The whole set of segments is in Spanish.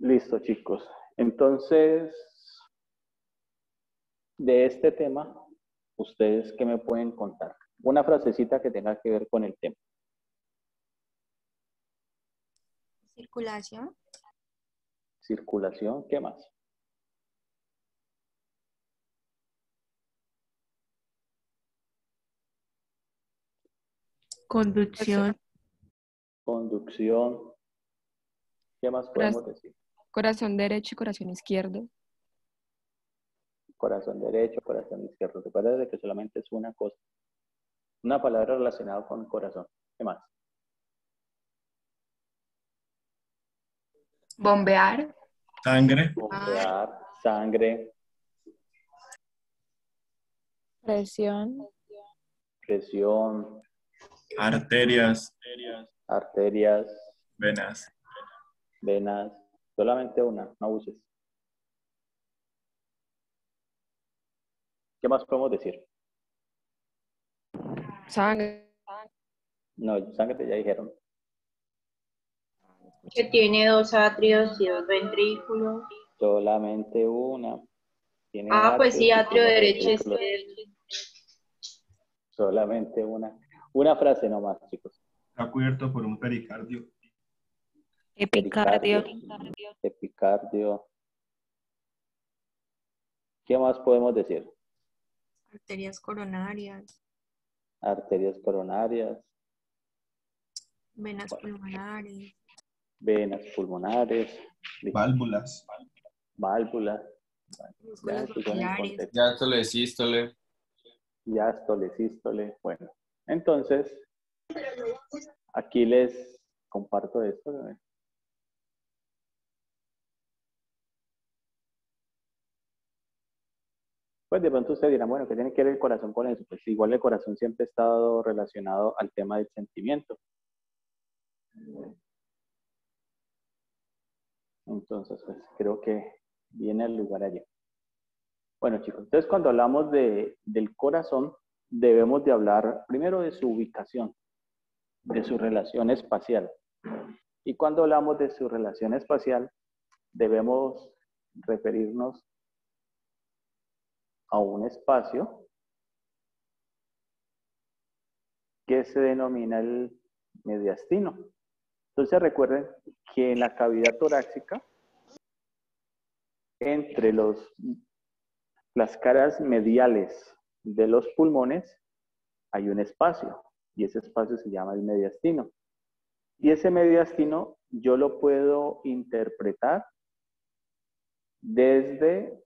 Listo, chicos. Entonces, de este tema, ¿ustedes qué me pueden contar? Una frasecita que tenga que ver con el tema. Circulación. Circulación, ¿qué más? Conducción. Conducción, ¿qué más podemos decir? Corazón derecho y corazón izquierdo. Corazón derecho, corazón izquierdo. Recuerda de que solamente es una cosa. Una palabra relacionada con corazón. ¿Qué más? Bombear. Sangre. Bombear, sangre, Presión. presión, Arterias. arterias, Venas. venas. Solamente una, no abuses. ¿Qué más podemos decir? Sangre. No, sangre ya dijeron. Que tiene dos atrios y dos ventrículos. Solamente una. Tiene Pues sí, atrios y atrio tiene derecho, ventrículos. izquierdo. Solamente una. Una frase nomás, chicos. Está cubierto por un pericardio. Epicardio. Epicardio. ¿Qué más podemos decir? Arterias coronarias. Arterias coronarias, Venas pulmonares. venas pulmonares, Válvulas. válvulas. Músculos Eso son en oculares. contexto. Diástole, sístole. Diástole, sístole. Bueno, entonces, aquí les comparto esto. Pues de pronto ustedes dirán, bueno, ¿qué tiene que ver el corazón con eso? Pues igual el corazón siempre ha estado relacionado al tema del sentimiento. Entonces, pues creo que viene al lugar allí. Bueno, chicos, entonces cuando hablamos del corazón, debemos de hablar primero de su ubicación, de su relación espacial. Y cuando hablamos de su relación espacial, debemos referirnos a un espacio que se denomina el mediastino. Entonces recuerden que en la cavidad torácica, entre las caras mediales de los pulmones, hay un espacio y ese espacio se llama el mediastino. Y ese mediastino yo lo puedo interpretar desde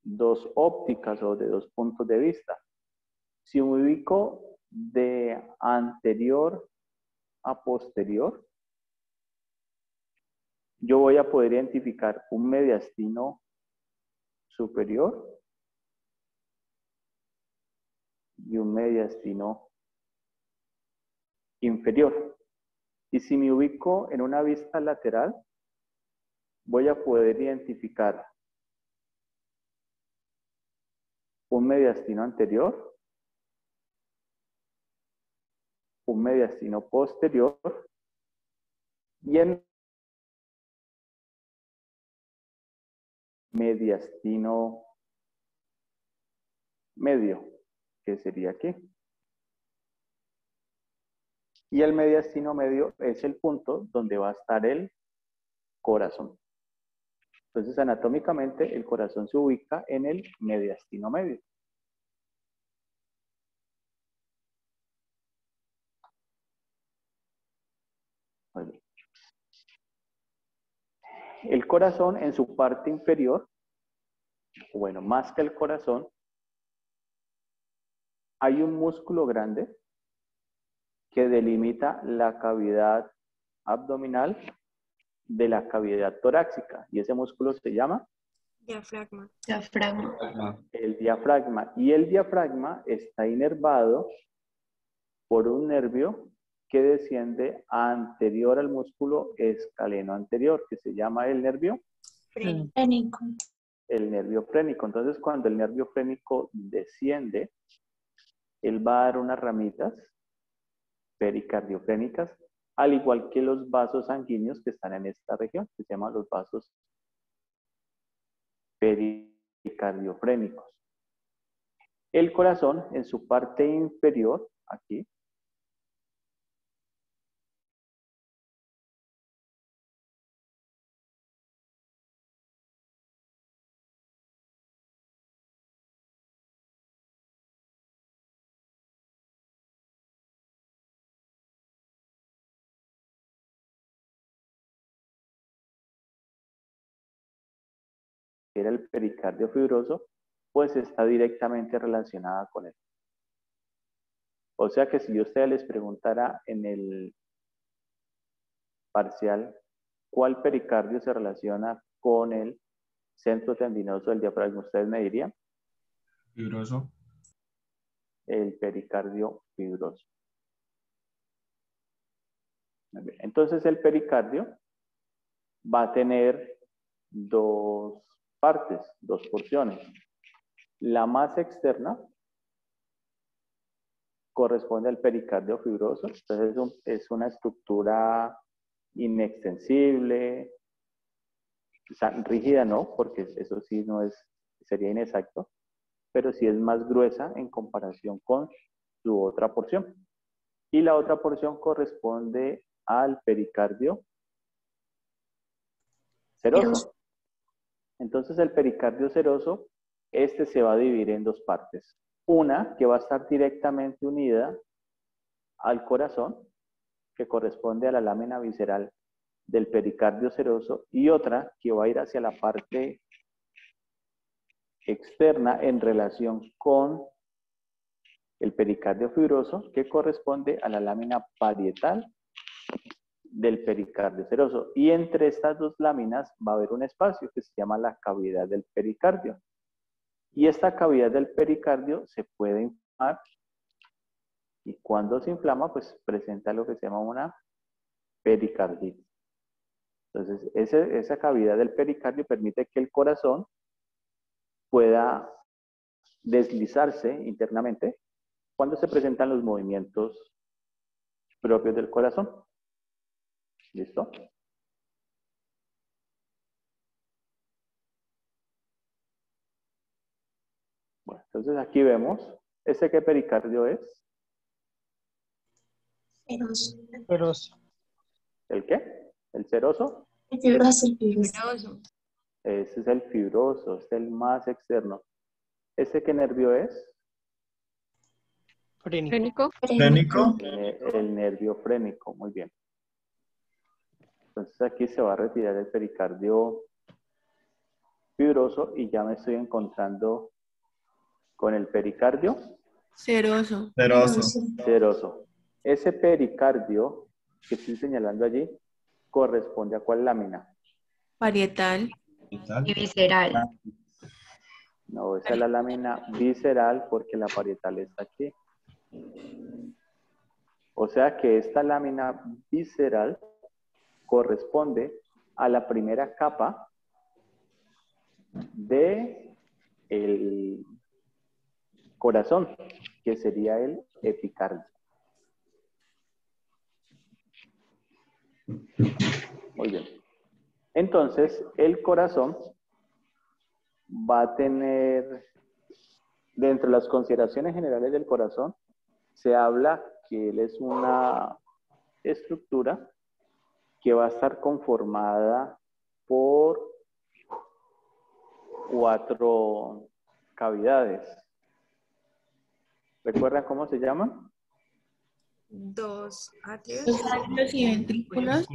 dos ópticas o de dos puntos de vista. Si me ubico de anterior a posterior, yo voy a poder identificar un mediastino superior y un mediastino inferior. Y si me ubico en una vista lateral, voy a poder identificar un mediastino anterior, un mediastino posterior y el mediastino medio, que sería aquí. Y el mediastino medio es el punto donde va a estar el corazón. Entonces, anatómicamente, el corazón se ubica en el mediastino medio. Muy bien. El corazón en su parte inferior, bueno, más que el corazón, hay un músculo grande que delimita la cavidad abdominal de la cavidad torácica. Y ese músculo se llama Diafragma. Diafragma. el diafragma. Y el diafragma está inervado por un nervio que desciende anterior al músculo escaleno anterior, que se llama el nervio Frénico. el nervio frénico. Entonces, cuando el nervio frénico desciende, él va a dar unas ramitas pericardiofrénicas al igual que los vasos sanguíneos que están en esta región, que se llaman los vasos pericardiofrénicos. El corazón, en su parte inferior, aquí, era el pericardio fibroso, pues está directamente relacionada con él. O sea que si yo a ustedes les preguntara en el parcial cuál pericardio se relaciona con el centro tendinoso del diafragma, ustedes me dirían Fibroso. el pericardio fibroso. Entonces el pericardio va a tener dos partes, dos porciones. La más externa corresponde al pericardio fibroso, entonces es una estructura inextensible, o sea, rígida no, porque eso sí no es, sería inexacto, pero sí es más gruesa en comparación con su otra porción. Y la otra porción corresponde al pericardio seroso. Entonces el pericardio seroso, este se va a dividir en dos partes. Una que va a estar directamente unida al corazón, que corresponde a la lámina visceral del pericardio seroso, y otra que va a ir hacia la parte externa en relación con el pericardio fibroso, que corresponde a la lámina parietal del pericardio seroso. Y entre estas dos láminas va a haber un espacio que se llama la cavidad del pericardio. Y esta cavidad del pericardio se puede inflamar, y cuando se inflama, pues presenta lo que se llama una pericarditis. Entonces, esa cavidad del pericardio permite que el corazón pueda deslizarse internamente cuando se presentan los movimientos propios del corazón. ¿Listo? Bueno, entonces aquí vemos, ¿este qué pericardio es? Fibroso. ¿El qué? ¿El seroso? Fibroso. Ese es el fibroso, este es el más externo. ¿Este qué nervio es? Frénico. Frénico. El nervio frénico, muy bien. Entonces aquí se va a retirar el pericardio fibroso y ya me estoy encontrando con el pericardio Seroso. Seroso. seroso. Ese pericardio que estoy señalando allí corresponde a ¿cuál lámina? Parietal. Y visceral. No, esa es la lámina visceral porque la parietal está aquí. O sea que esta lámina visceral corresponde a la primera capa de el corazón, que sería el epicardio. Muy bien. Entonces, el corazón va a tener, dentro de las consideraciones generales del corazón, se habla que él es una estructura que va a estar conformada por 4 cavidades. ¿Recuerdan cómo se llaman? 2 atrios. Los atrios y ventrículos.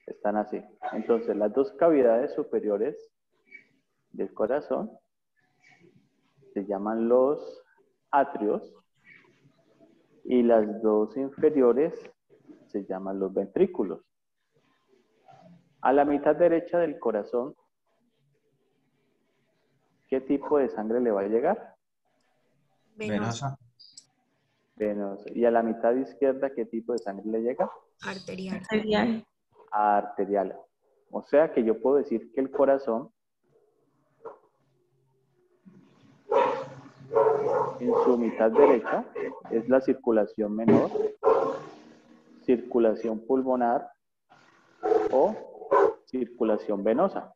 Están así. Entonces, las 2 cavidades superiores del corazón se llaman los atrios y las 2 inferiores se llaman los ventrículos. A la mitad derecha del corazón, ¿qué tipo de sangre le va a llegar? Venosa. Venosa. Y a la mitad izquierda, ¿qué tipo de sangre le llega? Arterial. Arterial. Arterial. O sea que yo puedo decir que el corazón en su mitad derecha es la circulación menor, circulación pulmonar o circulación venosa.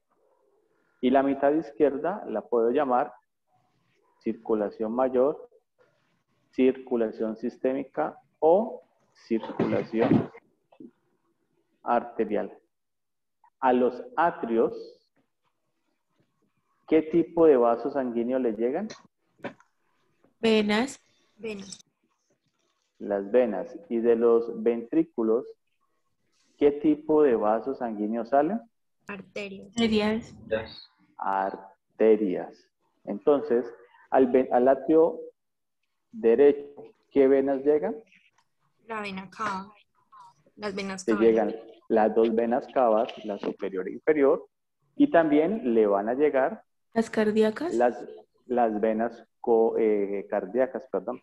Y la mitad izquierda la puedo llamar circulación mayor, circulación sistémica o circulación arterial. A los atrios, ¿qué tipo de vasos sanguíneos le llegan? Venas. Venas. Las venas. Y de los ventrículos, ¿qué tipo de vasos sanguíneos salen? Arterias. Arterias. Arterias. Entonces, al atrio derecho, ¿qué venas llegan? La vena cava. Las venas Se cava. llegan las dos venas cavas, la superior e inferior, y también le van a llegar Las cardíacas. las venas cardíacas, perdón.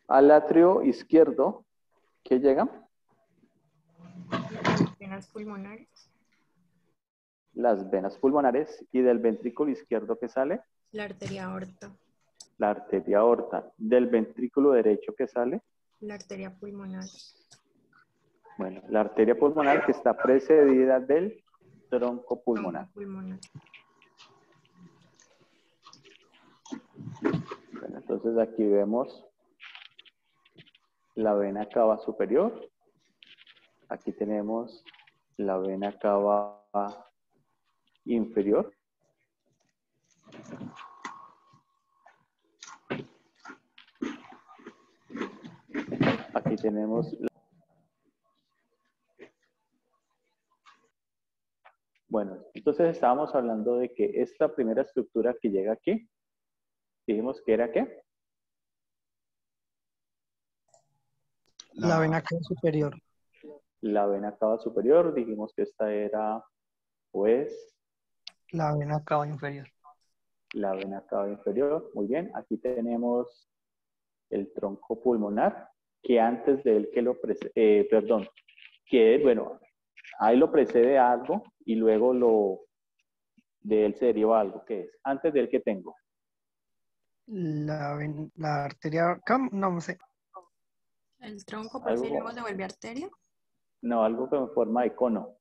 Al atrio izquierdo, ¿qué llegan? Las venas pulmonares. Las venas pulmonares. ¿Y del ventrículo izquierdo qué sale? La arteria aorta. La arteria aorta. ¿Del ventrículo derecho qué sale? La arteria pulmonar. Bueno, la arteria pulmonar que está precedida del tronco pulmonar. Pulmonar. Bueno, entonces aquí vemos la vena cava superior. Aquí tenemos la vena cava inferior. Aquí tenemos Bueno, entonces estábamos hablando de que esta primera estructura que llega aquí, dijimos que era ¿qué? La vena cava superior. La vena cava superior, dijimos que esta era, pues, La vena cava inferior. la vena cava inferior. Muy bien, aquí tenemos el tronco pulmonar, que antes de él que lo precede, perdón, que bueno, ahí lo precede algo y luego de él se deriva algo, ¿qué es? Antes de él, ¿qué tengo? La arteria, no sé. El tronco, por si luego se vuelve arteria. No, algo con forma de cono.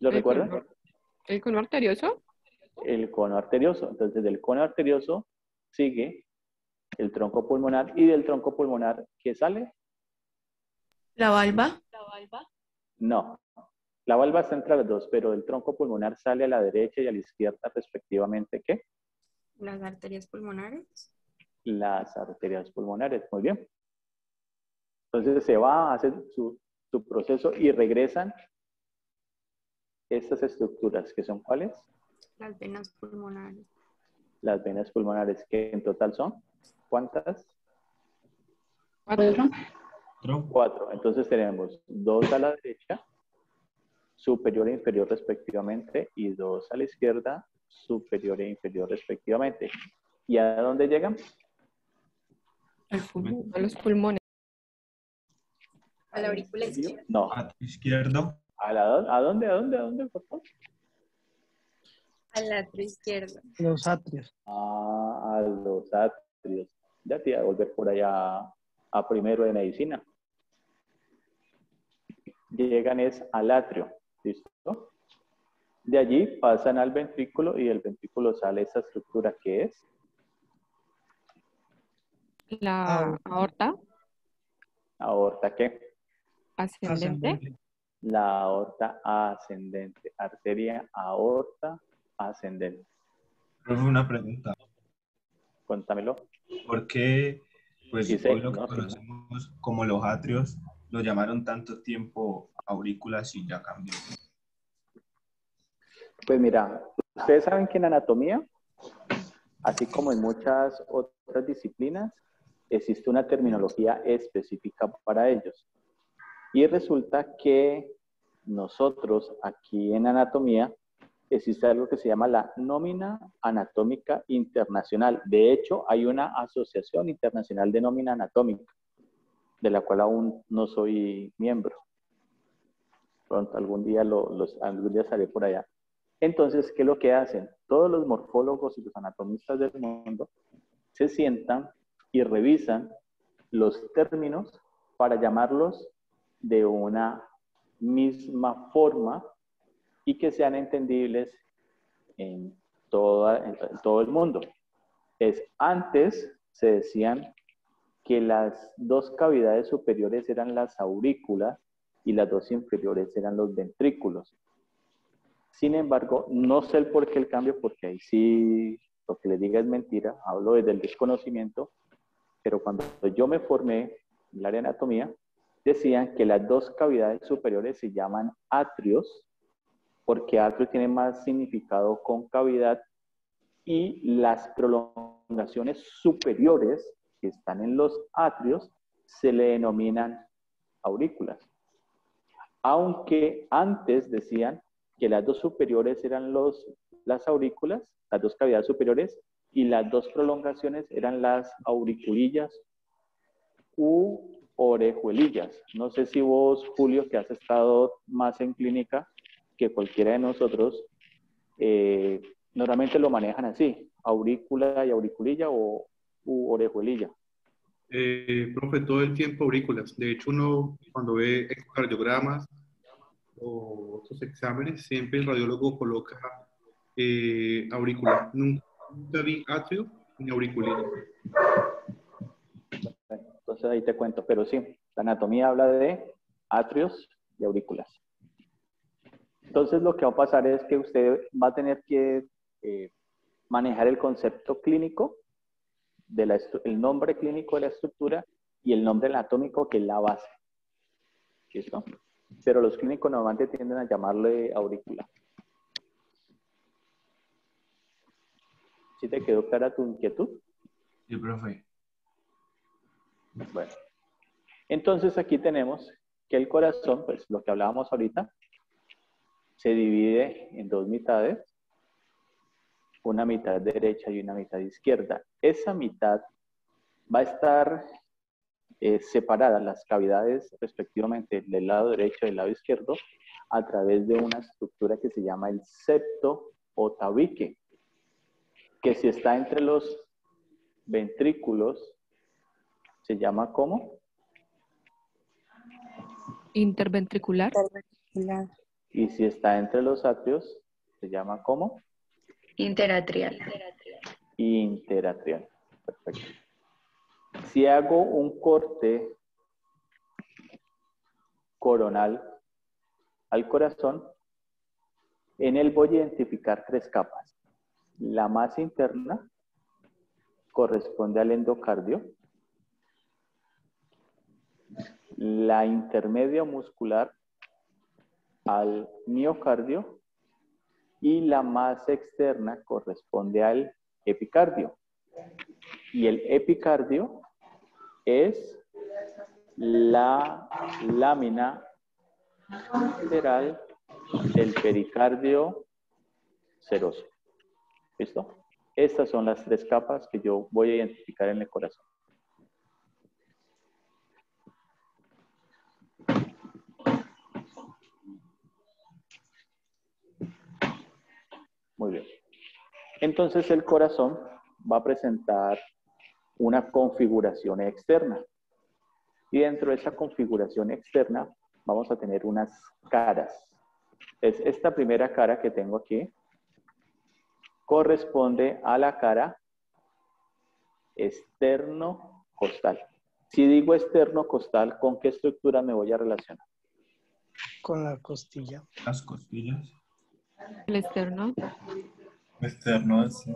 ¿Lo recuerdan? ¿El cono arterioso? El cono arterioso. Entonces, del cono arterioso sigue el tronco pulmonar y del tronco pulmonar, ¿qué sale? La valva. No. La valva está entre las dos, pero el tronco pulmonar sale a la derecha y a la izquierda respectivamente, ¿qué? Las arterias pulmonares. Las arterias pulmonares. Muy bien. Entonces se va a hacer su proceso y regresan estas estructuras, que son ¿cuáles? Las venas pulmonares. Las venas pulmonares, que en total son, ¿cuántas? 4. 4. Entonces tenemos 2 a la derecha, superior e inferior respectivamente, y 2 a la izquierda, superior e inferior respectivamente. ¿Y a dónde llegan? A los pulmones. A la aurícula izquierda. No. Izquierdo. ¿A dónde, por favor? Al atrio izquierdo. Los atrios. A los atrios. Ya te iba a volver por allá a primero de medicina. Llegan es al atrio. ¿Listo? De allí pasan al ventrículo y del ventrículo sale esa estructura que es La aorta aorta, ¿qué? ascendente. La aorta ascendente. Arteria aorta ascendente. Profe, una pregunta. Cuéntamelo. ¿Por qué, pues, Sí, hoy lo que no, sí, no. conocemos como los atrios, lo llamaron tanto tiempo aurículas y ya cambió? Pues mira, ustedes saben que en anatomía, así como en muchas otras disciplinas, existe una terminología específica para ellos. Y resulta que nosotros aquí en anatomía existe algo que se llama la nómina anatómica internacional. De hecho, hay una asociación internacional de nómina anatómica, de la cual aún no soy miembro. Pronto, algún día estaré por allá. Entonces, ¿qué es lo que hacen? Todos los morfólogos y los anatomistas del mundo se sientan y revisan los términos para llamarlos de una misma forma y que sean entendibles en todo el mundo. Antes se decían que las dos cavidades superiores eran las aurículas y las dos inferiores eran los ventrículos. Sin embargo, no sé el por qué el cambio, porque ahí sí lo que les diga es mentira, hablo desde el desconocimiento, pero cuando yo me formé en el área de anatomía, decían que las dos cavidades superiores se llaman atrios, porque atrio tiene más significado con cavidad, y las prolongaciones superiores que están en los atrios se le denominan aurículas. Aunque antes decían que las dos superiores eran las aurículas, las dos cavidades superiores, y las dos prolongaciones eran las auriculillas u orejuelillas. No sé si vos, Julio, que has estado más en clínica que cualquiera de nosotros, normalmente lo manejan así, aurícula y auriculilla u orejuelilla. Profe, todo el tiempo aurículas. De hecho, uno cuando ve ecocardiogramas o otros exámenes, siempre el radiólogo coloca auricular. Nunca vi atrio ni auriculilla. Entonces ahí te cuento, pero sí, la anatomía habla de atrios y aurículas. Entonces lo que va a pasar es que usted va a tener que manejar el concepto clínico, el nombre clínico de la estructura y el nombre anatómico, que es la base. ¿Listo? Pero los clínicos normalmente tienden a llamarle aurícula. ¿Sí te quedó clara tu inquietud? Sí, profe. Bueno, entonces aquí tenemos que el corazón, pues lo que hablábamos ahorita, se divide en dos mitades, una mitad derecha y una mitad izquierda. Esa mitad va a estar separada, las cavidades respectivamente del lado derecho y del lado izquierdo, a través de una estructura que se llama el septo o tabique, que si está entre los ventrículos, se llama ¿cómo? Interventricular. Y si está entre los atrios, se llama ¿cómo? Interatrial. Interatrial. Perfecto. Si hago un corte coronal al corazón, en él voy a identificar tres capas. La más interna corresponde al endocardio. La intermedia muscular al miocardio y la más externa corresponde al epicardio. Y el epicardio es la lámina lateral del pericardio seroso. ¿Listo? Estas son las tres capas que yo voy a identificar en el corazón. Muy bien. Entonces el corazón va a presentar una configuración externa. Y dentro de esa configuración externa vamos a tener unas caras. Esta primera cara que tengo aquí corresponde a la cara externo-costal. Si digo externo-costal, ¿con qué estructura me voy a relacionar? Con la costilla. Las costillas. El externo. Externo, sí.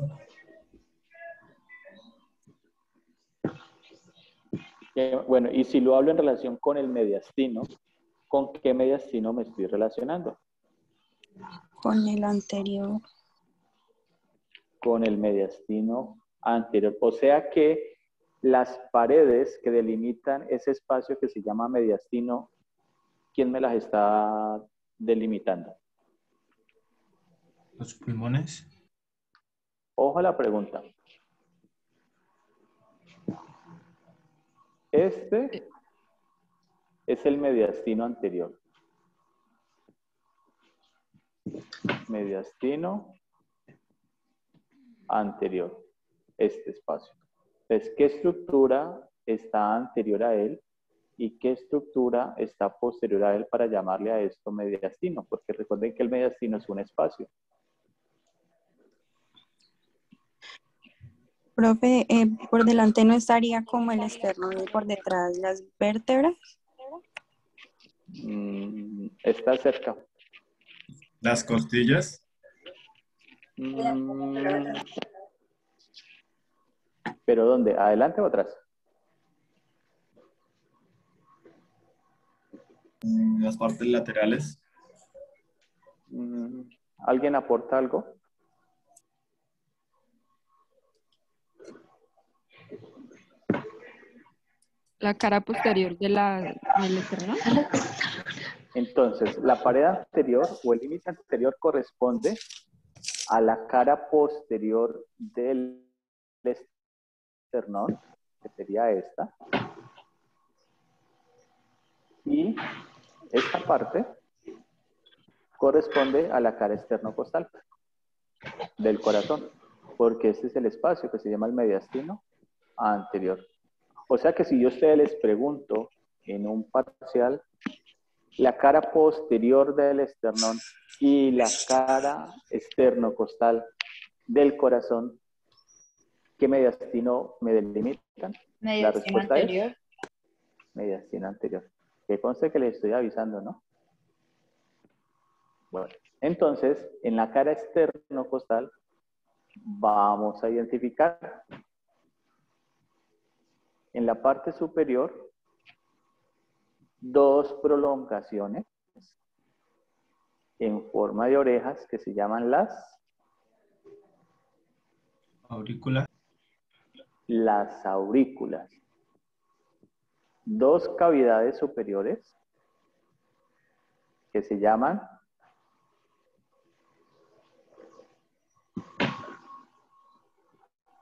Bueno, y si lo hablo en relación con el mediastino, ¿con qué mediastino me estoy relacionando? Con el anterior. Con el mediastino anterior. O sea que las paredes que delimitan ese espacio que se llama mediastino, ¿quién me las está delimitando? Los pulmones. Ojo a la pregunta. Este es el mediastino anterior. mediastino anterior, este espacio. Entonces, ¿qué estructura está anterior a él y qué estructura está posterior a él para llamarle a esto mediastino? Porque recuerden que el mediastino es un espacio. Profe, por delante no estaría como el externo y por detrás las vértebras. Está cerca. Las costillas. ¿Pero dónde? ¿Adelante o atrás? Las partes laterales. ¿Alguien aporta algo? La cara posterior del esternón. Entonces, la pared anterior o el límite anterior corresponde a la cara posterior del esternón, que sería esta. Y esta parte corresponde a la cara externo-costal del corazón, porque este es el espacio que se llama el mediastino anterior. O sea que si yo a ustedes les pregunto en un parcial, la cara posterior del esternón y la cara externo-costal del corazón, ¿qué mediastino me delimitan? La respuesta anterior. Es mediastino anterior. Que conste que les estoy avisando, ¿no? Bueno, entonces, en la cara externo-costal vamos a identificar en la parte superior dos prolongaciones en forma de orejas que se llaman Aurícula. las aurículas. Dos cavidades superiores que se llaman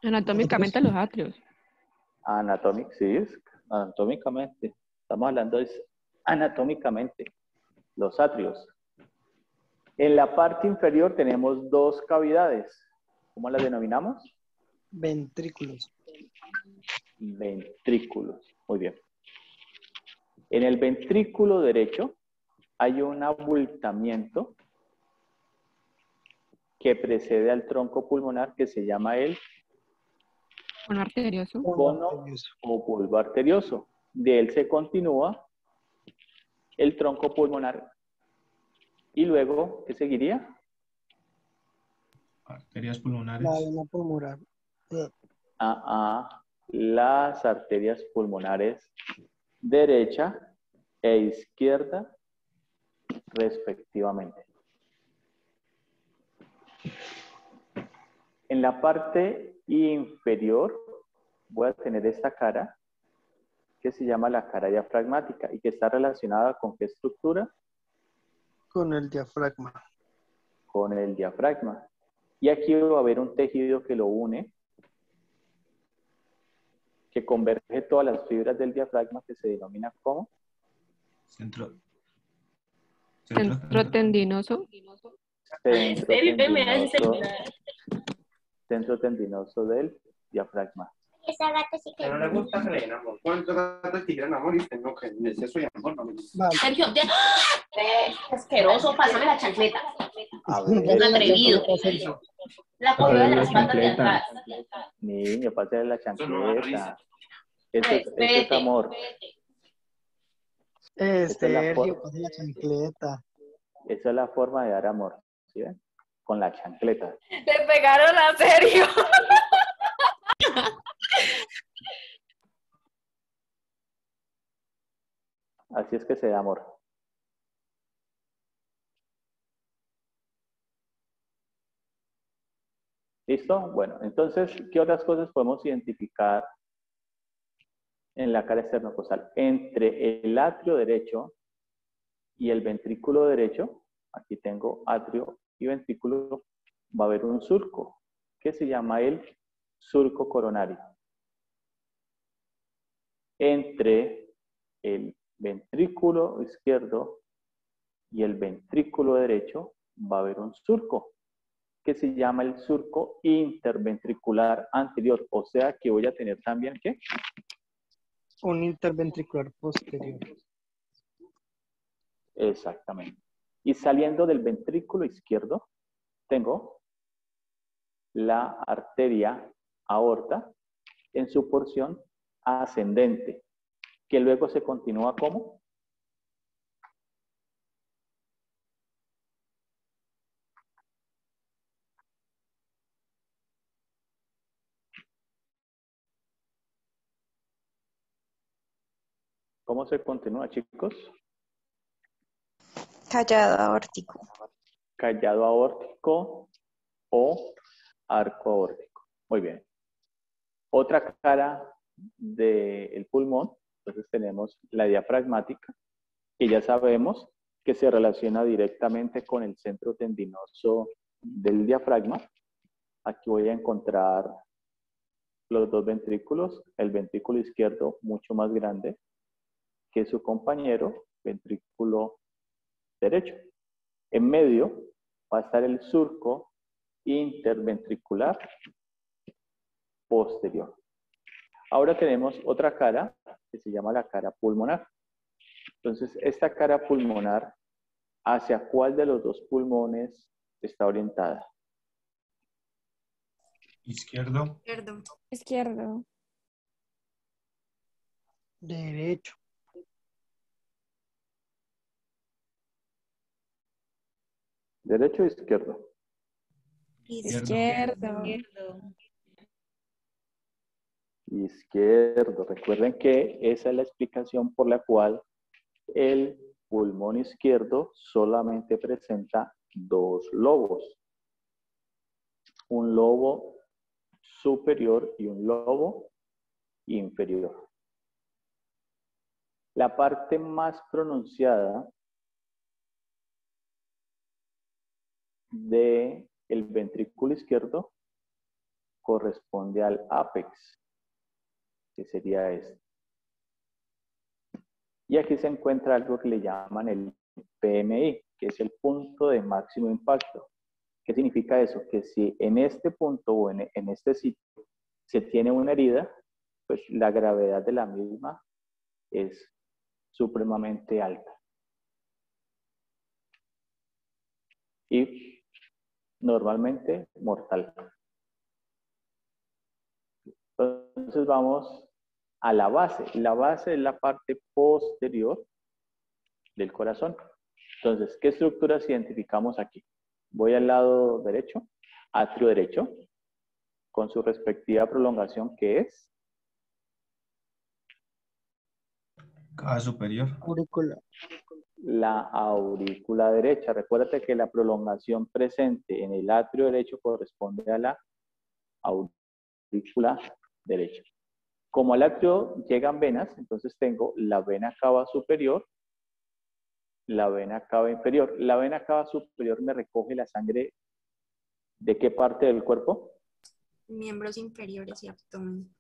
Anatómicamente los atrios. anatómicamente. Estamos hablando de anatómicamente, los atrios. En la parte inferior tenemos dos cavidades. ¿Cómo las denominamos? Ventrículos. Ventrículos. Muy bien. En el ventrículo derecho hay un abultamiento que precede al tronco pulmonar que se llama el Cono arterioso. cono o bulbo arterioso. De él se continúa el tronco pulmonar. Y luego, ¿qué seguiría? Arterias pulmonares. La vena pulmonar. Las arterias pulmonares derecha e izquierda, respectivamente. En la parte inferior voy a tener esta cara que se llama la cara diafragmática y que está relacionada con ¿qué estructura? Con el diafragma. Con el diafragma. Y aquí va a haber un tejido que lo une, que converge todas las fibras del diafragma, que se denomina como Centro tendinoso. Centro tendinoso del diafragma. Esa gata sí que... No le gusta que le den amor. ¿Cuántos gatos quieren amor y usted no que les eso y amor no me gusta? Vale. Sergio, asqueroso, pásame la chancleta. A Un ver, atrevido. La cogió de las patas de atrás. niño, pásale la Eso no da chancleta. risa. Eso es amor. Sergio, pasa la chancleta. Esa es la forma de dar amor. ¿Sí ven? Con la chancleta. Le pegaron a Sergio. Así es que se da amor. ¿Listo? Bueno, entonces, ¿qué otras cosas podemos identificar en la cara externocostal? Entre el atrio derecho y el ventrículo derecho, aquí tengo atrio y ventrículo, va a haber un surco que se llama el surco coronario. Entre el ventrículo izquierdo y el ventrículo derecho va a haber un surco que se llama el surco interventricular anterior. O sea que voy a tener también, ¿qué? Un interventricular posterior. Exactamente. Y saliendo del ventrículo izquierdo, tengo la arteria aorta en su porción ascendente, que luego se continúa como ¿cómo se continúa, chicos? Callado aórtico. Callado aórtico o arco aórtico. Muy bien. Otra cara del pulmón, entonces tenemos la diafragmática, que ya sabemos que se relaciona directamente con el centro tendinoso del diafragma. Aquí voy a encontrar los dos ventrículos, el ventrículo izquierdo mucho más grande que su compañero, ventrículo derecho. En medio va a estar el surco interventricular posterior. Ahora tenemos otra cara que se llama la cara pulmonar. Entonces, esta cara pulmonar, ¿hacia cuál de los dos pulmones está orientada? Izquierdo. Izquierdo. Izquierdo. Derecho. ¿Derecho o izquierdo? Izquierdo. Izquierdo. Recuerden que esa es la explicación por la cual el pulmón izquierdo solamente presenta dos lobos. Un lobo superior y un lobo inferior. La parte más pronunciada del ventrículo izquierdo corresponde al ápex, que sería este. Y aquí se encuentra algo que le llaman el PMI, que es el punto de máximo impacto. ¿Qué significa eso? Que si en este punto o en este sitio se tiene una herida, pues la gravedad de la misma es supremamente alta. Y normalmente mortal. Entonces vamos a la base. La base es la parte posterior del corazón. Entonces, ¿qué estructuras identificamos aquí? Voy al lado derecho, atrio derecho, con su respectiva prolongación, que es Cava superior. Aurícula. la aurícula derecha. Recuérdate que la prolongación presente en el atrio derecho corresponde a la aurícula derecha. Como al atrio llegan venas, entonces tengo la vena cava superior, la vena cava inferior. La vena cava superior me recoge la sangre ¿de qué parte del cuerpo? Miembros inferiores y abdomen.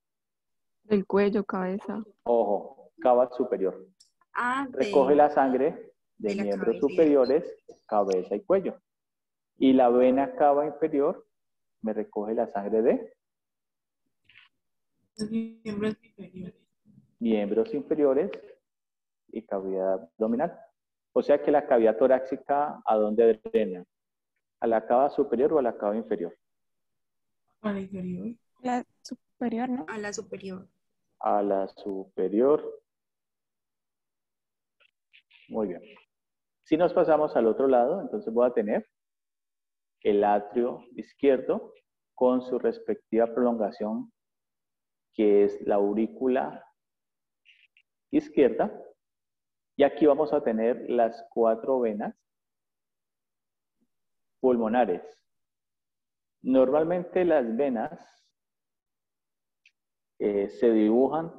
Del cuello, cabeza. Ojo, cava superior. Ah, Recoge la sangre de la miembros cabeza. superiores, cabeza y cuello. Y la vena cava inferior me recoge la sangre de Miembros inferiores. miembros inferiores y cavidad abdominal. O sea que la cavidad torácica, ¿a dónde drena? ¿A la cava superior o a la cava inferior? A la inferior. La superior, ¿no? A la superior. A la superior. Muy bien. Si nos pasamos al otro lado, entonces voy a tener el atrio izquierdo con su respectiva prolongación, que es la aurícula izquierda. Y aquí vamos a tener las 4 venas pulmonares. Normalmente las venas se dibujan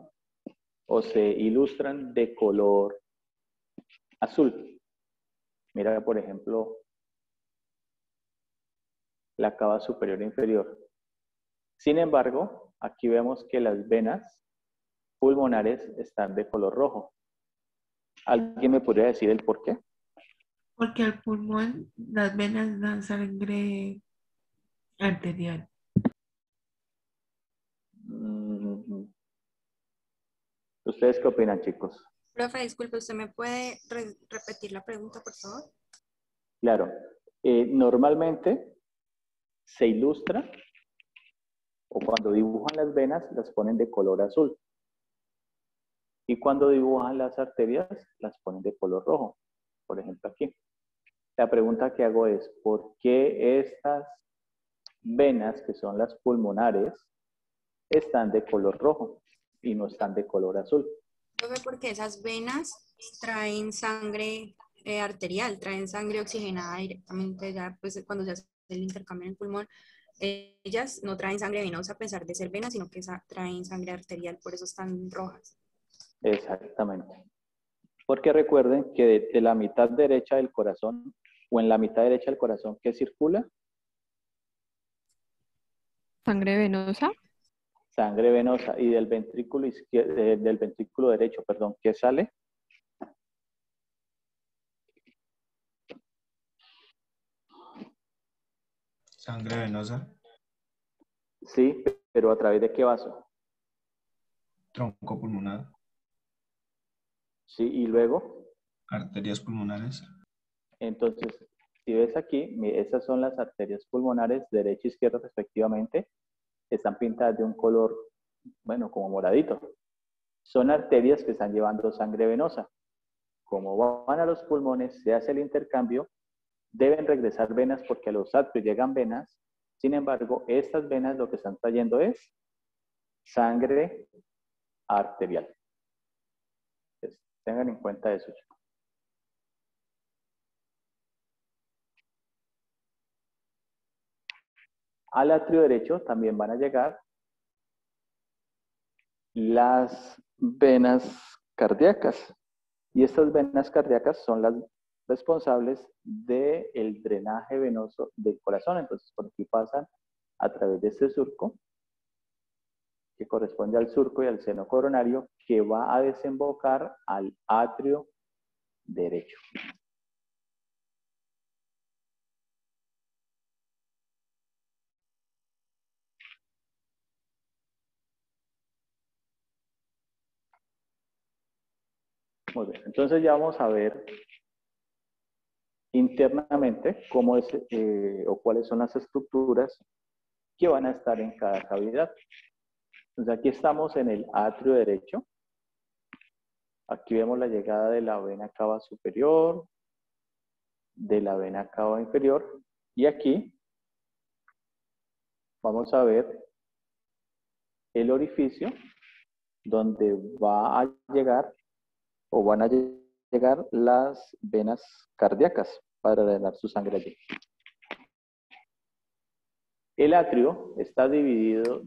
o se ilustran de color azul. Mira, por ejemplo, la cava superior e inferior. Sin embargo, aquí vemos que las venas pulmonares están de color rojo. ¿Alguien me podría decir el por qué? Porque al pulmón las venas dan sangre arterial. ¿Ustedes qué opinan, chicos? Profe, disculpe, ¿usted me puede repetir la pregunta, por favor? Claro. Normalmente se ilustra o cuando dibujan las venas las ponen de color azul. Y cuando dibujan las arterias las ponen de color rojo. Por ejemplo, aquí. La pregunta que hago es, ¿por qué estas venas, que son las pulmonares, están de color rojo y no están de color azul? Profe, porque esas venas traen sangre arterial, traen sangre oxigenada directamente, ya pues cuando se hace el intercambio en el pulmón, ellas no traen sangre venosa a pesar de ser venas, sino que traen sangre arterial, por eso están rojas. Exactamente. Porque recuerden que de la mitad derecha del corazón, o en la mitad derecha del corazón, ¿qué circula? Sangre venosa. Sangre venosa. Y del ventrículo izquierdo, del ventrículo derecho, perdón, ¿qué sale? Sangre venosa, Sí, pero ¿a través de qué vaso? tronco pulmonar, Sí, y luego, arterias pulmonares. entonces, si ves aquí, esas son las arterias pulmonares, derecha e izquierda respectivamente, están pintadas de un color, bueno, como moradito. Son arterias que están llevando sangre venosa. Como van a los pulmones, se hace el intercambio, deben regresar venas porque a los atrios llegan venas. Sin embargo, estas venas lo que están trayendo es sangre arterial. Entonces, tengan en cuenta eso, chicos. Al atrio derecho también van a llegar las venas cardíacas. Y estas venas cardíacas son las responsables del drenaje venoso del corazón. Entonces, por aquí pasan a través de este surco, que corresponde al surco y al seno coronario, que va a desembocar al atrio derecho. Muy bien, entonces ya vamos a ver internamente cómo es o cuáles son las estructuras que van a estar en cada cavidad. Entonces aquí estamos en el atrio derecho. Aquí vemos la llegada de la vena cava superior, de la vena cava inferior, y aquí vamos a ver el orificio donde va a llegar o van a llegar las venas cardíacas para drenar su sangre allí. El atrio está dividido,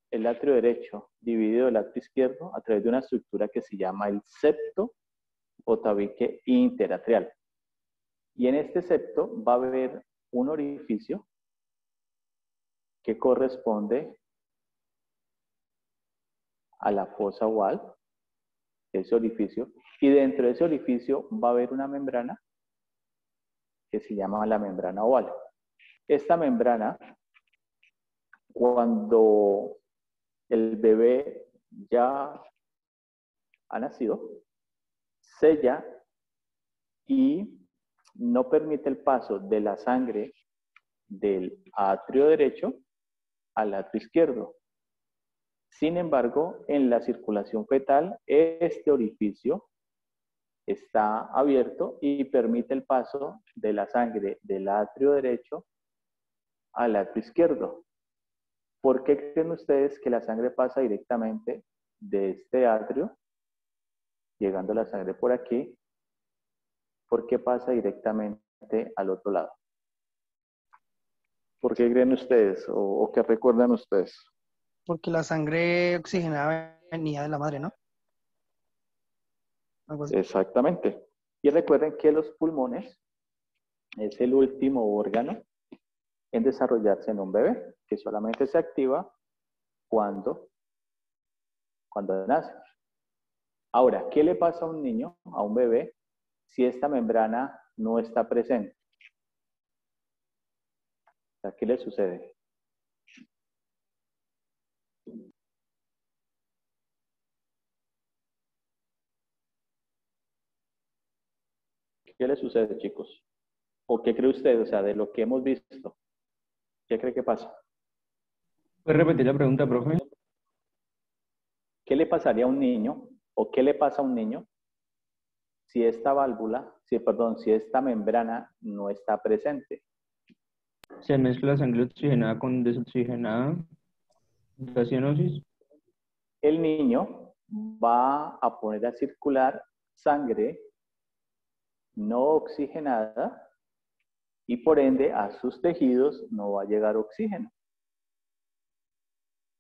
el atrio derecho dividido del atrio izquierdo a través de una estructura que se llama el septo o tabique interatrial. Y en este septo va a haber un orificio que corresponde a la fosa oval, ese orificio, y dentro de ese orificio va a haber una membrana que se llama la membrana oval. Esta membrana, cuando el bebé ya ha nacido, sella y no permite el paso de la sangre del atrio derecho al atrio izquierdo. Sin embargo, en la circulación fetal, este orificio está abierto y permite el paso de la sangre del atrio derecho al atrio izquierdo. ¿Por qué creen ustedes que la sangre pasa directamente de este atrio, llegando la sangre por aquí? ¿Por qué pasa directamente al otro lado? ¿Por qué creen ustedes o qué recuerdan ustedes? Porque la sangre oxigenada venía de la madre, ¿no? Algo así. Exactamente. Y recuerden que los pulmones es el último órgano en desarrollarse en un bebé, que solamente se activa cuando nace. Ahora, ¿qué le pasa a un niño, a un bebé, si esta membrana no está presente. O sea, ¿qué le sucede? ¿Qué le sucede, chicos? ¿O qué cree usted? O sea, de lo que hemos visto, ¿qué cree que pasa? ¿Puede repetir la pregunta, profe? ¿Qué le pasaría a un niño o qué le pasa a un niño si esta válvula, si esta membrana no está presente? Se mezcla sangre oxigenada con desoxigenada, da cianosis. El niño va a poner a circular sangre no oxigenada y por ende a sus tejidos no va a llegar oxígeno.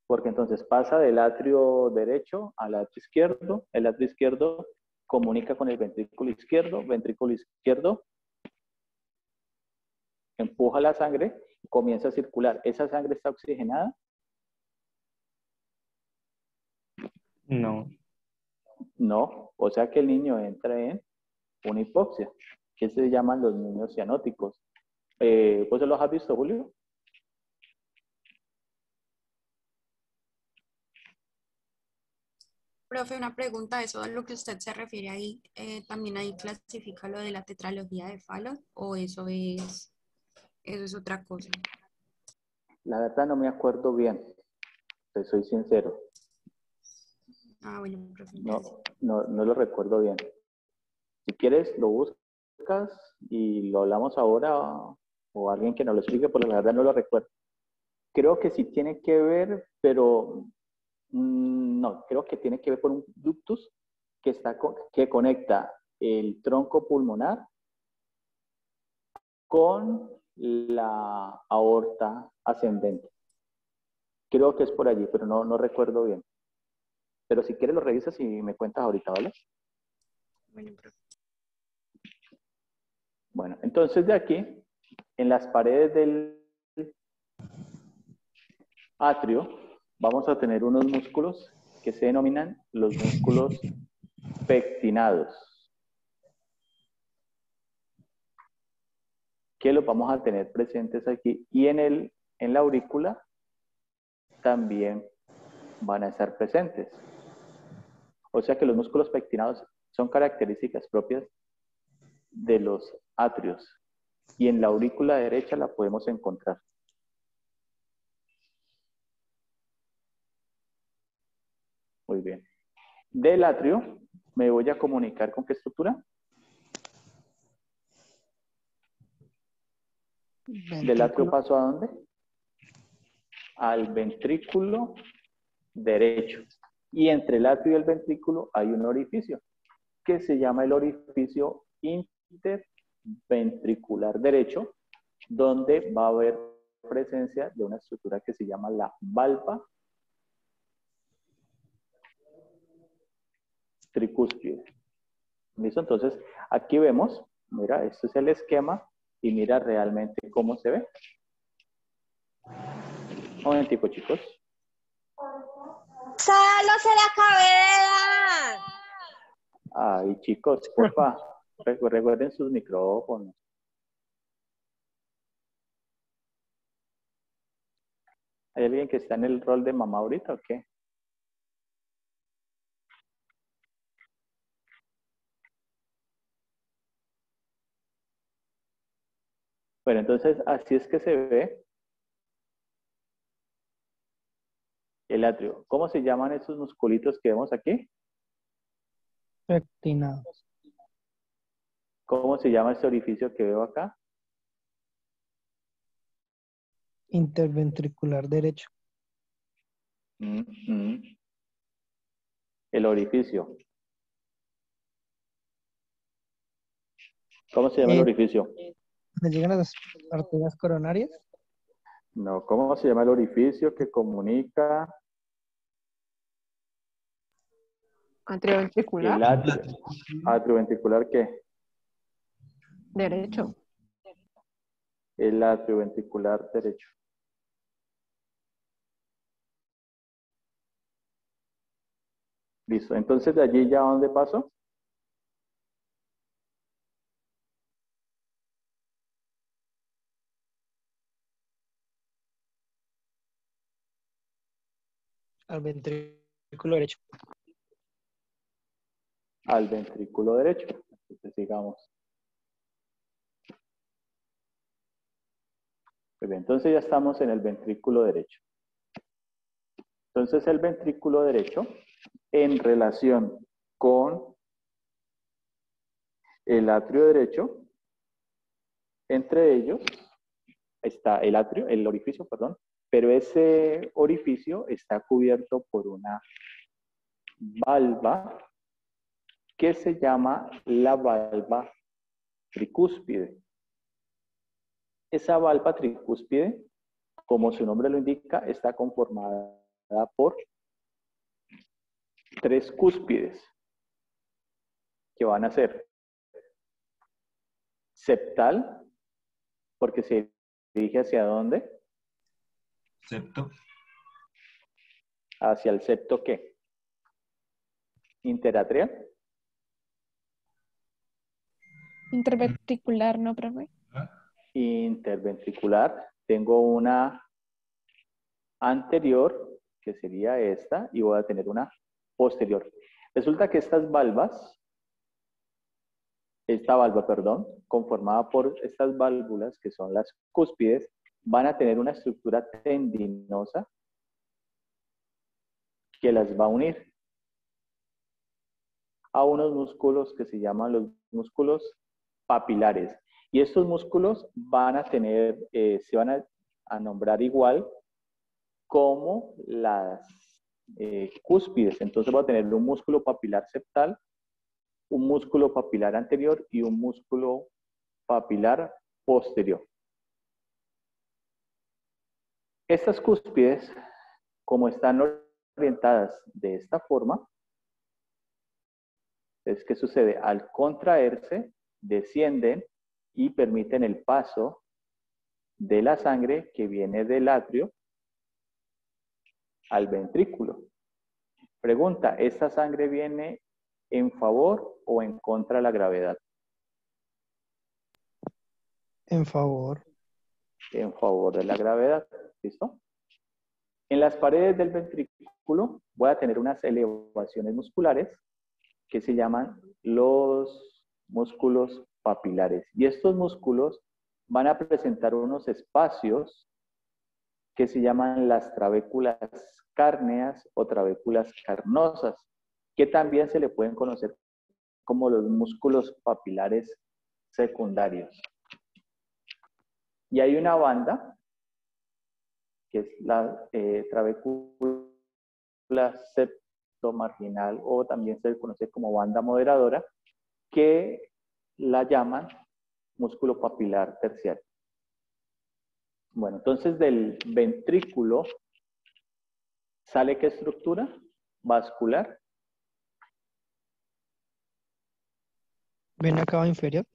Porque entonces pasa del atrio derecho al atrio izquierdo, el atrio izquierdo comunica con el ventrículo izquierdo empuja la sangre, comienza a circular. ¿Esa sangre está oxigenada? No. No, o sea que el niño entra en una hipoxia, que se llaman los niños cianóticos. ¿Vos los has visto, Julio? Profe, una pregunta, ¿eso a lo que usted se refiere ahí, también ahí clasifica lo de la tetralogía de Fallot o eso es otra cosa? La verdad no me acuerdo bien, te soy sincero. Ah, bueno, profe. No lo recuerdo bien. Si quieres, lo buscas y lo hablamos ahora o alguien que nos lo explique, porque la verdad no lo recuerdo. Creo que sí tiene que ver, pero no, creo que tiene que ver con un ductus que conecta el tronco pulmonar con la aorta ascendente. Creo que es por allí, pero no recuerdo bien. Pero si quieres lo revisas y me cuentas ahorita, ¿vale? Bueno, profe. Bueno, entonces de aquí, en las paredes del atrio, vamos a tener unos músculos que se denominan los músculos pectinados. Que los vamos a tener presentes aquí. Y en la aurícula también van a estar presentes. O sea que los músculos pectinados son características propias de los atrios. Y en la aurícula derecha la podemos encontrar. Muy bien. Del atrio me voy a comunicar con qué estructura. ¿Del atrio paso a dónde? Al ventrículo derecho. Y entre el atrio y el ventrículo hay un orificio que se llama el orificio interventricular derecho, donde va a haber presencia de una estructura que se llama la valva tricúspide. ¿Listo? Entonces, aquí vemos, mira, este es el esquema y mira realmente cómo se ve. Un momentico, chicos. ¡Salo se la cabeza! Ay, chicos, porfa, recuerden sus micrófonos. ¿Hay alguien que está en el rol de mamá ahorita o qué? Bueno, entonces así es que se ve el atrio. ¿Cómo se llaman esos musculitos que vemos aquí? Pectinados. ¿Cómo se llama este orificio que veo acá? Interventricular derecho. El orificio. ¿Cómo se llama el orificio? ¿Me llegan las arterias coronarias? No, ¿cómo se llama el orificio que comunica Atrioventricular. el atrio? ¿Atrioventricular qué? Derecho. El atrioventricular derecho. Listo, entonces de allí ya ¿a dónde paso? Al ventrículo derecho. Al ventrículo derecho. Entonces sigamos. Muy bien, entonces ya estamos en el ventrículo derecho. Entonces el ventrículo derecho en relación con el atrio derecho, entre ellos está el atrio, el orificio, perdón, pero ese orificio está cubierto por una valva que se llama la valva tricúspide. Esa valva tricúspide, como su nombre lo indica, está conformada por 3 cúspides que van a ser septal, porque se dirige hacia dónde? Septo. Hacia el septo, ¿qué? Interatrial. Interventricular, ¿no, profe? Interventricular. Tengo una anterior, que sería esta, y voy a tener una posterior. Resulta que esta valva, perdón, conformada por estas válvulas, que son las cúspides, van a tener una estructura tendinosa que las va a unir a unos músculos que se llaman los músculos papilares. Y estos músculos van a tener, se van a nombrar igual como las cúspides. Entonces va a tener un músculo papilar septal, un músculo papilar anterior y un músculo papilar posterior. Estas cúspides, como están orientadas de esta forma, es que sucede al contraerse, descienden y permiten el paso de la sangre que viene del atrio al ventrículo. Pregunta, ¿esta sangre viene en favor o en contra de la gravedad? En favor. En favor de la gravedad. ¿Listo? En las paredes del ventrículo voy a tener unas elevaciones musculares que se llaman los músculos papilares. Y estos músculos van a presentar unos espacios que se llaman las trabéculas cárneas o trabéculas carnosas, que también se le pueden conocer como los músculos papilares secundarios. Y hay una banda, que es la trabécula septomarginal, o también se le conoce como banda moderadora, que la llaman músculo papilar terciario. Bueno, entonces del ventrículo sale ¿qué estructura? Vascular. Vena cava inferior.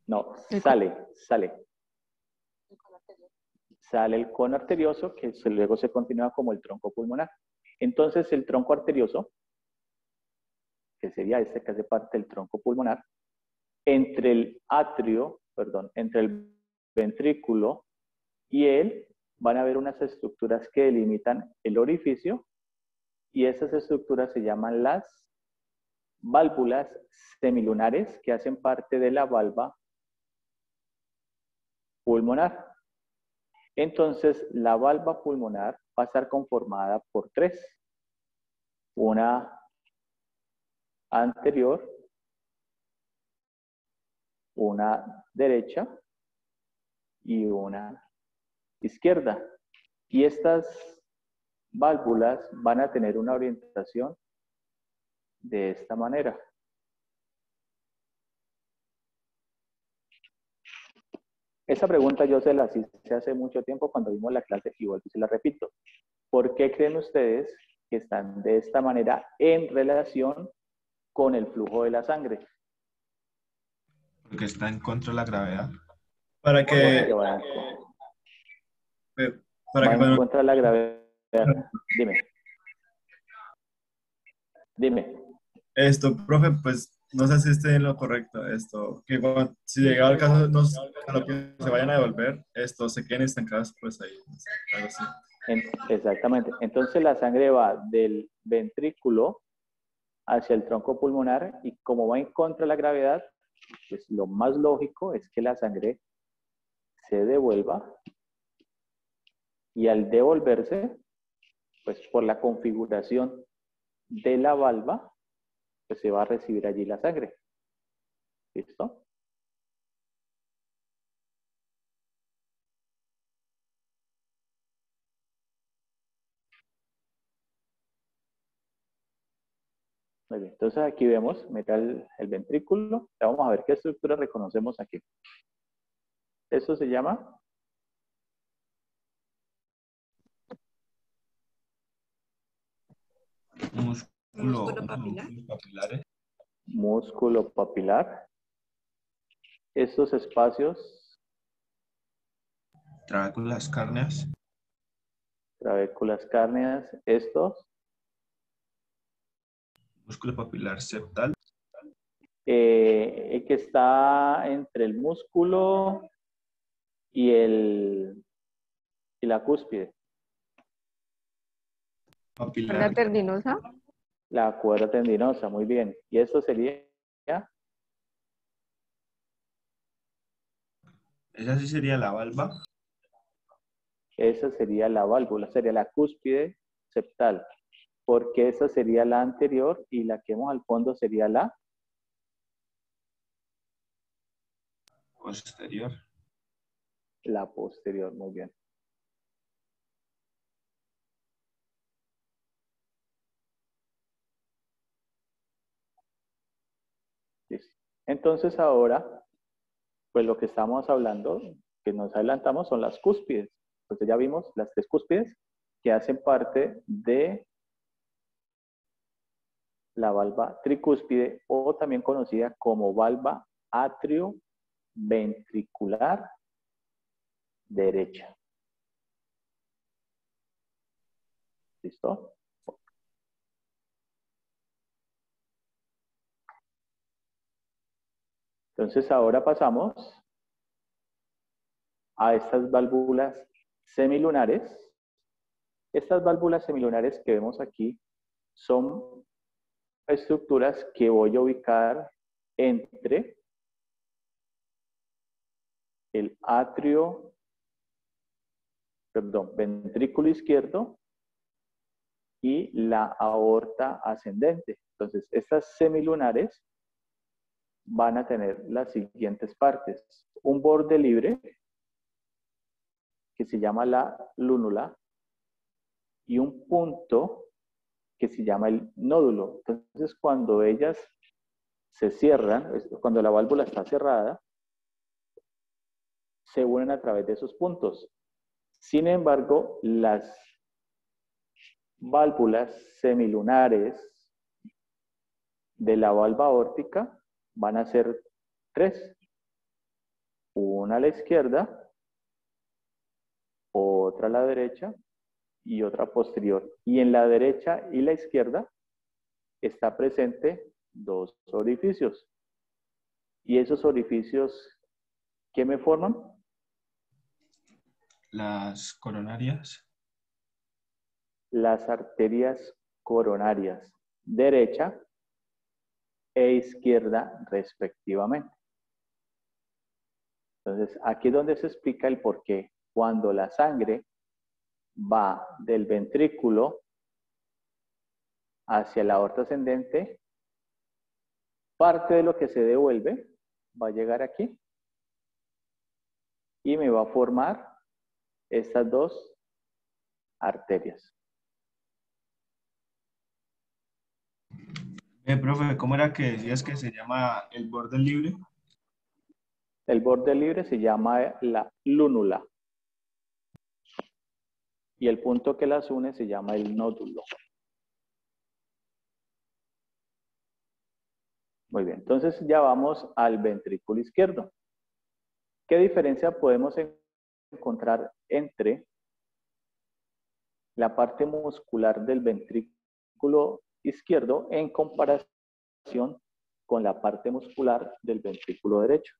No, sale el cono arterioso, que luego se continúa como el tronco pulmonar. Entonces el tronco arterioso, que sería este que hace parte del tronco pulmonar, entre el ventrículo y él, van a haber unas estructuras que delimitan el orificio, y esas estructuras se llaman las válvulas semilunares, que hacen parte de la valva pulmonar. Entonces, la valva pulmonar va a estar conformada por 3. Una anterior, una derecha y una izquierda. Y estas válvulas van a tener una orientación de esta manera. Esa pregunta yo se la hice hace mucho tiempo cuando vimos la clase, y vuelvo y se la repito. ¿Por qué creen ustedes que están de esta manera en relación con el flujo de la sangre? Porque está en contra de la gravedad. Para que en contra de la gravedad. Dime. Esto, profe, pues no sé si esté en lo correcto esto, que si llegado el caso a lo que se vayan a devolver, se queden estancados, pues ahí, algo así. Exactamente. Entonces la sangre va del ventrículo hacia el tronco pulmonar y como va en contra de la gravedad, pues lo más lógico es que la sangre se devuelva y al devolverse, pues por la configuración de la valva, pues se va a recibir allí la sangre. ¿Listo? Muy bien, entonces aquí vemos, mira el ventrículo. Ya vamos a ver qué estructura reconocemos aquí. Eso se llama Músculo papilar. papilares, músculo papilar. Estos espacios, trabéculas cárneas, trabéculas cárneas, estos, músculo papilar septal, que está entre el músculo y la cúspide. ¿Cuerda tendinosa? La cuerda tendinosa, muy bien. Y esto sería, esa sí sería la valva, esa sería la válvula, sería la cúspide septal, porque esa sería la anterior y la que vemos al fondo sería la posterior, posterior, muy bien. Listo. Entonces ahora, pues lo que estamos hablando, que nos adelantamos, son las cúspides. Entonces ya vimos las tres cúspides que hacen parte de la valva tricúspide o también conocida como valva atrioventricular derecha. ¿Listo? Entonces ahora pasamos a estas válvulas semilunares. Estas válvulas semilunares que vemos aquí son estructuras que voy a ubicar entre el ventrículo izquierdo y la aorta ascendente. Entonces, estas semilunares van a tener las siguientes partes. Un borde libre, que se llama la lúnula, y un punto que se llama el nódulo. Entonces, cuando ellas se cierran, cuando la válvula está cerrada, se unen a través de esos puntos. Sin embargo, las válvulas semilunares de la valva aórtica van a ser tres. Una a la izquierda, otra a la derecha y otra posterior. Y en la derecha y la izquierda está presente dos orificios. ¿Y esos orificios qué me forman? las coronarias, Las arterias coronarias derecha e izquierda respectivamente. Entonces, aquí es donde se explica el por qué. Cuando la sangre va del ventrículo hacia la aorta ascendente, parte de lo que se devuelve va a llegar aquí y me va a formar estas dos arterias. Profe, ¿cómo era que decías que se llama el borde libre? El borde libre se llama la lúnula y el punto que las une se llama el nódulo. Muy bien, entonces ya vamos al ventrículo izquierdo. ¿Qué diferencia podemos encontrar entre la parte muscular del ventrículo izquierdo en comparación con la parte muscular del ventrículo derecho.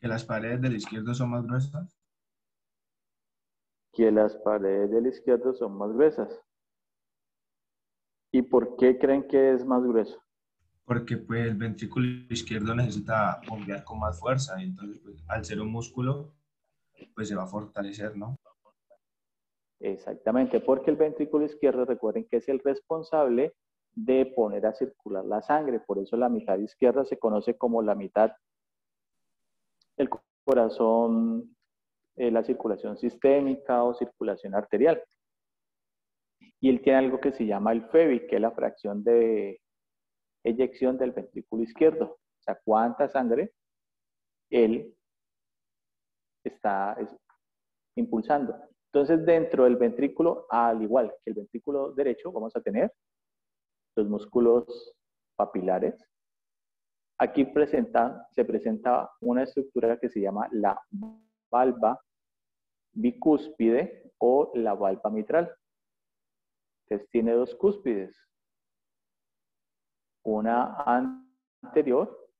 Que las paredes del izquierdo son más gruesas. Que las paredes del izquierdo son más gruesas. ¿Y por qué creen que es más grueso? Porque pues el ventrículo izquierdo necesita bombear con más fuerza y entonces pues, al ser un músculo pues se va a fortalecer, ¿no? Exactamente, porque el ventrículo izquierdo, recuerden que es el responsable de poner a circular la sangre, por eso la mitad izquierda se conoce como la mitad del corazón, la circulación sistémica o circulación arterial. Y él tiene algo que se llama el FEBI, que es la fracción de eyección del ventrículo izquierdo. O sea, cuánta sangre él está impulsando. Entonces, dentro del ventrículo, al igual que el ventrículo derecho, vamos a tener los músculos papilares. Aquí se presenta una estructura que se llama la valva bicúspide o la valva mitral. Entonces, tiene dos cúspides. Una anterior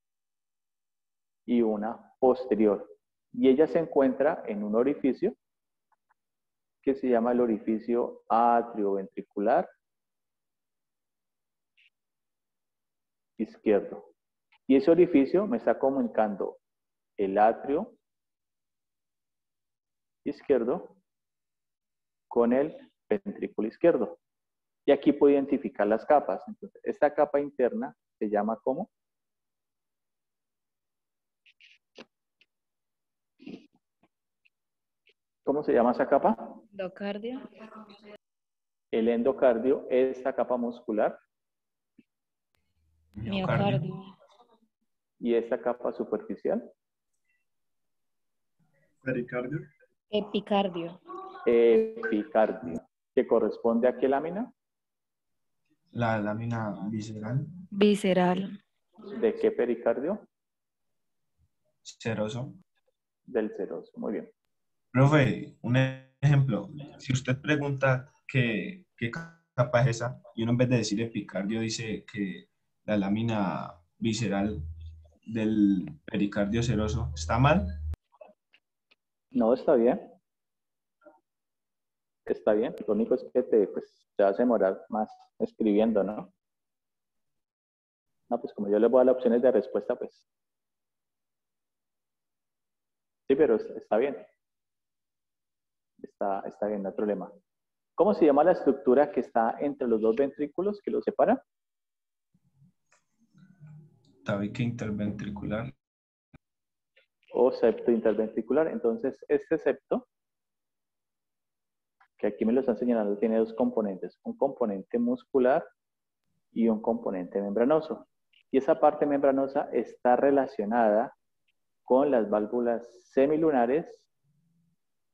y una posterior. Y ella se encuentra en un orificio que se llama el orificio atrioventricular izquierdo. Y ese orificio me está comunicando el atrio izquierdo con el ventrículo izquierdo. Y aquí puedo identificar las capas. Entonces, esta capa interna se llama ¿cómo? ¿Cómo se llama esa capa? Endocardio. El endocardio, esta capa muscular. Miocardio. Y esta capa superficial. Pericardio. Epicardio. Epicardio. ¿Que corresponde a qué lámina? La lámina visceral. Visceral. ¿De qué pericardio? Seroso. Del seroso. Muy bien. Profe, un ejemplo. Si usted pregunta qué capa es esa, y uno en vez de decir epicardio dice que la lámina visceral del pericardio seroso, ¿está mal? No, está bien. Está bien. Lo único es que te vas a demorar más escribiendo, ¿no? No, pues como yo le voy a dar opciones de respuesta, pues. Sí, pero está bien. Está bien, no hay problema. ¿Cómo se llama la estructura que está entre los dos ventrículos que los separa? Tabique interventricular. O septo interventricular. Entonces, este septo, que aquí me lo están señalando, tiene dos componentes. Un componente muscular y un componente membranoso. Y esa parte membranosa está relacionada con las válvulas semilunares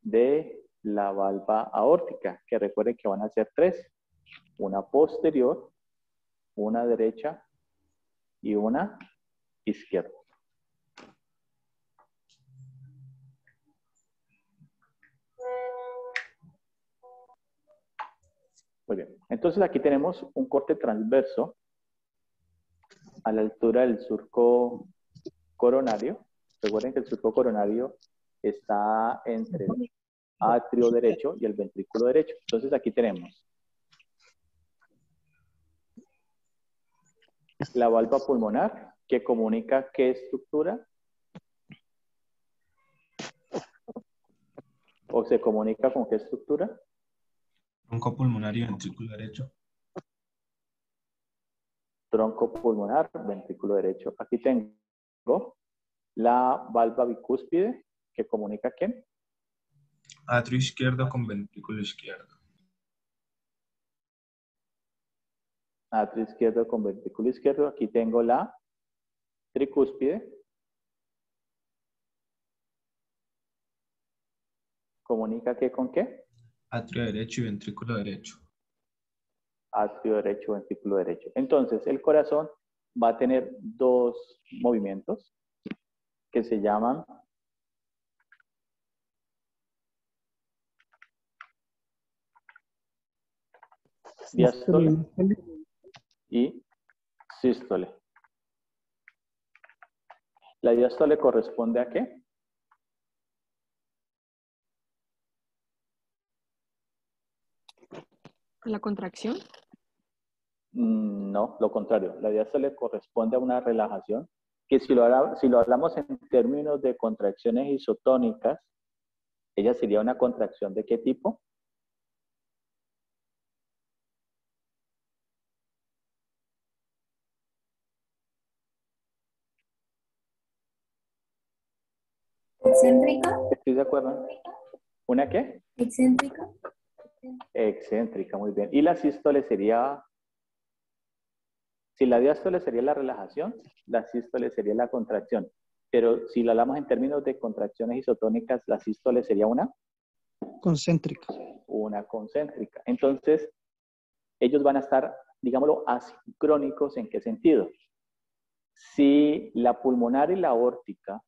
de la valva aórtica, que recuerden que van a ser tres. Una posterior, una derecha y una izquierda. Muy bien. Entonces aquí tenemos un corte transverso a la altura del surco coronario. Recuerden que el surco coronario está entre el atrio derecho y el ventrículo derecho. Entonces aquí tenemos la valva pulmonar, que comunica qué estructura, o se comunica con qué estructura. Tronco pulmonar y ventrículo derecho. Tronco pulmonar, ventrículo derecho. Aquí tengo la valva bicúspide, que comunica ¿quién? Atrio izquierdo con ventrículo izquierdo. Atrio izquierdo con ventrículo izquierdo. Aquí tengo la tricúspide. ¿Comunica qué con qué? Atrio derecho y ventrículo derecho. Atrio derecho, ventrículo derecho. Entonces, el corazón va a tener dos movimientos que se llaman diástole y sístole. ¿La diástole corresponde a qué? La contracción. No, lo contrario. La diástole corresponde a una relajación que si lo hablamos en términos de contracciones isotónicas, ella sería una contracción ¿de qué tipo? Excéntrica. ¿Estoy de acuerdo? ¿Una qué? Excéntrica. Excéntrica, muy bien. ¿Y la sístole sería, si la diástole sería la relajación, la sístole sería la contracción? Pero si lo hablamos en términos de contracciones isotónicas, la sístole sería una Concéntrica. Concéntrica. Entonces, ellos van a estar, digámoslo, asincrónicos. ¿En qué sentido? Si la pulmonar y la aórtica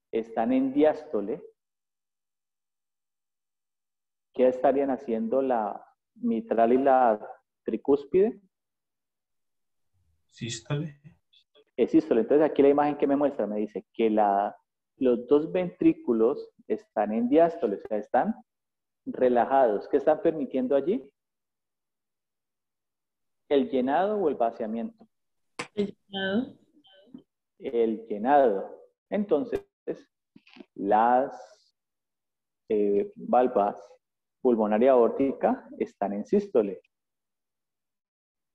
están en diástole, ¿qué estarían haciendo la mitral y la tricúspide? Sístole. Es sístole. Entonces aquí la imagen que me muestra me dice que los dos ventrículos están en diástole, o sea, están relajados. ¿Qué están permitiendo allí? ¿El llenado o el vaciamiento? El llenado. El llenado. Entonces, las valvas pulmonar y aórtica están en sístole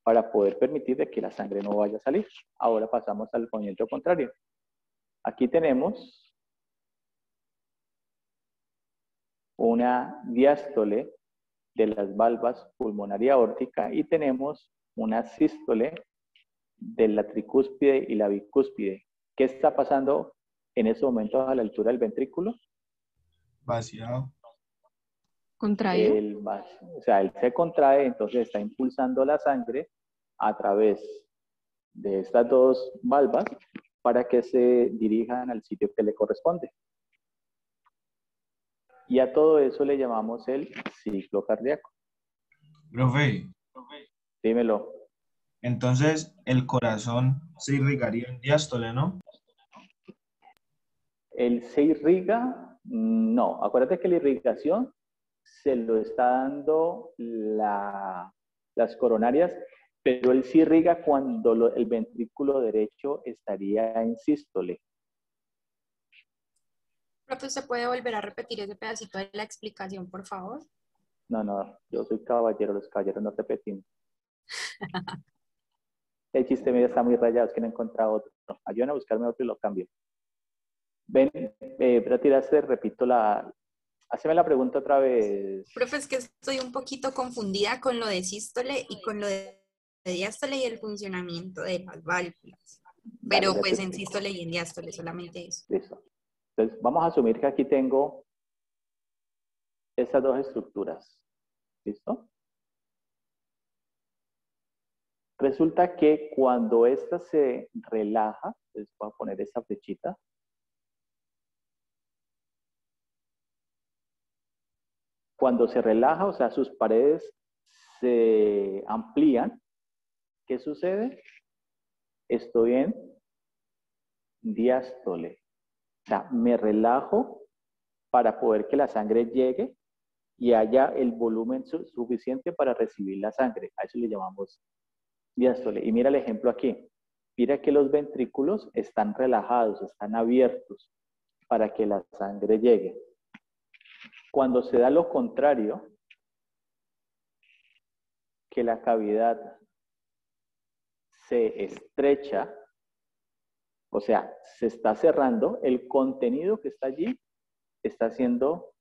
para poder permitir de que la sangre no vaya a salir. Ahora pasamos al movimiento contrario. Aquí tenemos una diástole de las valvas pulmonar y aórtica y tenemos una sístole de la tricúspide y la bicúspide. ¿Qué está pasando en ese momento a la altura del ventrículo? Vaciado. Contraído. O sea, él se contrae, entonces está impulsando la sangre a través de estas dos valvas para que se dirijan al sitio que le corresponde. Y a todo eso le llamamos el ciclo cardíaco. Profe, Dímelo. entonces el corazón se irrigaría en diástole, ¿no? ¿El se irriga? No. Acuérdate que la irrigación se lo está dando las coronarias, pero él sí irriga cuando el ventrículo derecho estaría en sístole. Profe, ¿se puede volver a repetir ese pedacito de la explicación, por favor? No, yo soy caballero, los caballeros no repetimos. El chiste mío está muy rayado, es que no he encontrado otro. Ayúdenme a buscarme otro y lo cambio. Ven, retiraste, repito Haceme la pregunta otra vez. Profe, es que estoy un poquito confundida con lo de sístole y con lo de diástole y el funcionamiento de las válvulas. Pero Dale, pues ya en te sístole y en diástole, solamente eso. Listo. Entonces, vamos a asumir que aquí tengo estas dos estructuras. ¿Listo? Resulta que cuando esta se relaja, entonces voy a poner esta flechita. Cuando se relaja, o sea, sus paredes se amplían, ¿qué sucede? Estoy en diástole. O sea, me relajo para poder que la sangre llegue y haya el volumen suficiente para recibir la sangre. A eso le llamamos diástole. Y mira el ejemplo aquí. Mira que los ventrículos están relajados, están abiertos para que la sangre llegue. Cuando se da lo contrario, que la cavidad se estrecha, o sea, se está cerrando, el contenido que está allí está siendo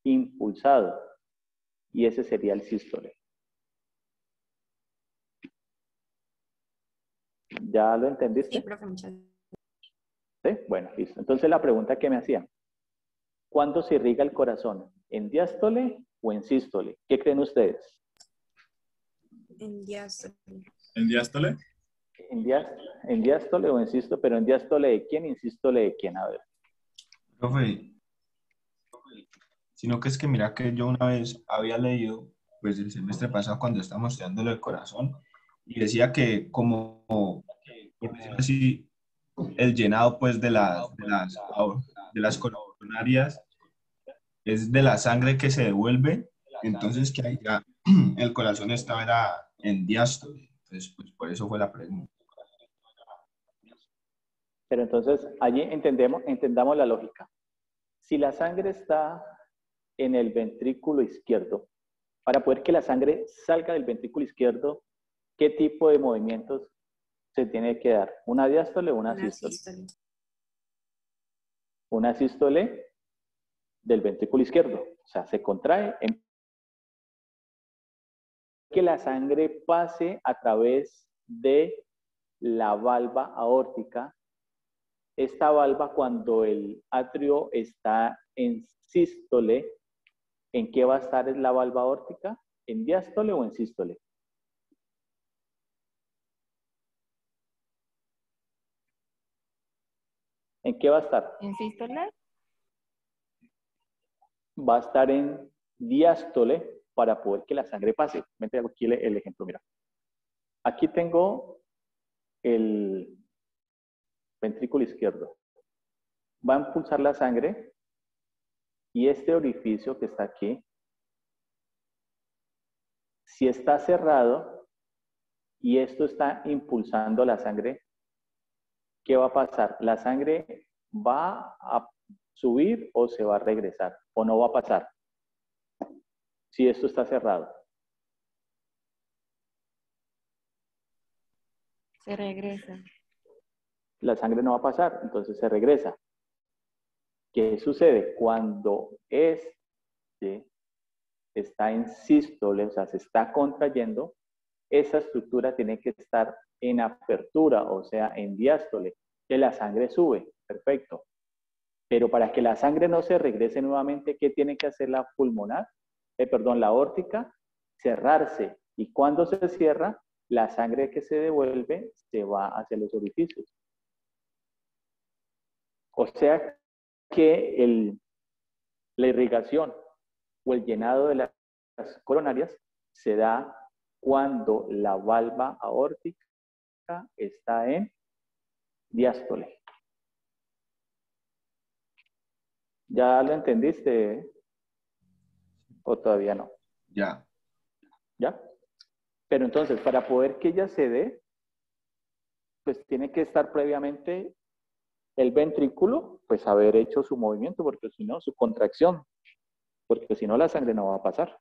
impulsado y ese sería el sístole. ¿Ya lo entendiste? Sí, profe, muchas gracias. ¿Sí? Bueno, listo. Entonces la pregunta que me hacían, ¿cuándo se irriga el corazón? ¿En diástole o en sístole? ¿Qué creen ustedes? En diástole. ¿En diástole? ¿En diástole o en sístole? Pero ¿en diástole de quién? ¿En sístole de quién? A ver. Profe, sino que es que mira que yo una vez había leído, pues el semestre pasado cuando estábamos estudiando lo del corazón, y decía que como, por decirlo así, el llenado pues de las coronarias es de la sangre que se devuelve, entonces que ahí ya el corazón estaba era en diástole. Entonces, pues por eso fue la pregunta. Pero entonces, allí entendamos la lógica. Si la sangre está en el ventrículo izquierdo, para poder que la sangre salga del ventrículo izquierdo, ¿qué tipo de movimientos se tiene que dar? ¿Una diástole o una sístole? Una sístole del ventrículo izquierdo. O sea, se contrae que la sangre pase a través de la valva aórtica. Esta valva, cuando el atrio está en sístole, ¿en qué va a estar la valva aórtica? ¿En diástole o en sístole? ¿En qué va a estar? ¿En sístole? Va a estar en diástole para poder que la sangre pase. Vente aquí el ejemplo, mira. Aquí tengo el ventrículo izquierdo. Va a impulsar la sangre y este orificio que está aquí, si está cerrado y esto está impulsando la sangre, ¿qué va a pasar? ¿La sangre va a subir o se va a regresar? ¿O no va a pasar? Si esto está cerrado. Se regresa. La sangre no va a pasar, entonces se regresa. ¿Qué sucede? Cuando este está en sístole, o sea, se está contrayendo, esa estructura tiene que estar en apertura, o sea, en diástole, que la sangre sube, perfecto. Pero para que la sangre no se regrese nuevamente, ¿qué tiene que hacer la pulmonar? La aórtica, cerrarse. Y cuando se cierra, la sangre que se devuelve se va hacia los orificios. O sea que la irrigación o el llenado de las coronarias se da cuando la valva aórtica está en diástole. ¿Ya lo entendiste o todavía no? Ya. ¿Ya? Pero entonces, para poder que ella se dé, pues tiene que estar previamente el ventrículo, pues haber hecho su movimiento, porque si no, su contracción, porque si no la sangre no va a pasar.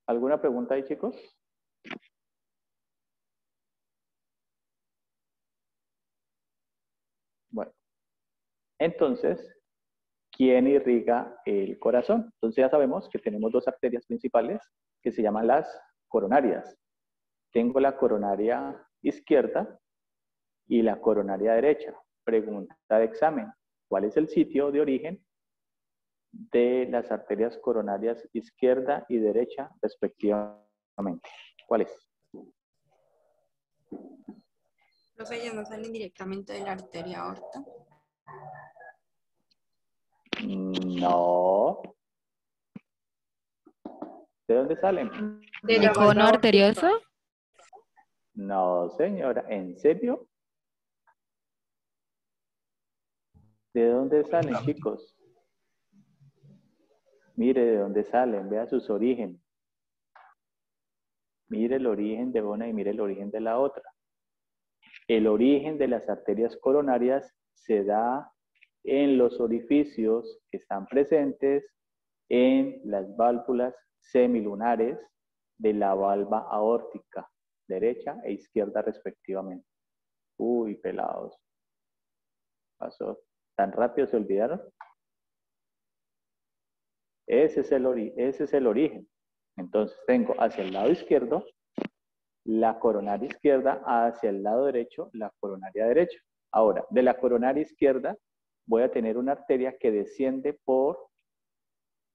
¿Alguna pregunta ahí, chicos? Bueno, entonces, ¿quién irriga el corazón? Entonces ya sabemos que tenemos dos arterias principales que se llaman las coronarias. Tengo la coronaria izquierda y la coronaria derecha. Pregunta de examen. ¿Cuál es el sitio de origen de las arterias coronarias izquierda y derecha respectivamente? ¿Cuál es? Profe, ellas no salen directamente de la arteria aorta. No. ¿De dónde salen? ¿El cono arterioso? No, señora. ¿En serio? ¿De dónde salen, chicos? Mire de dónde salen, vea sus orígenes. Mire el origen de una y mire el origen de la otra. El origen de las arterias coronarias se da en los orificios que están presentes en las válvulas semilunares de la valva aórtica, derecha e izquierda respectivamente. Uy, pelados. Pasó. ¿Tan rápido se olvidaron? Ese es el origen. Entonces tengo hacia el lado izquierdo la coronaria izquierda, hacia el lado derecho la coronaria derecha. Ahora, de la coronaria izquierda voy a tener una arteria que desciende por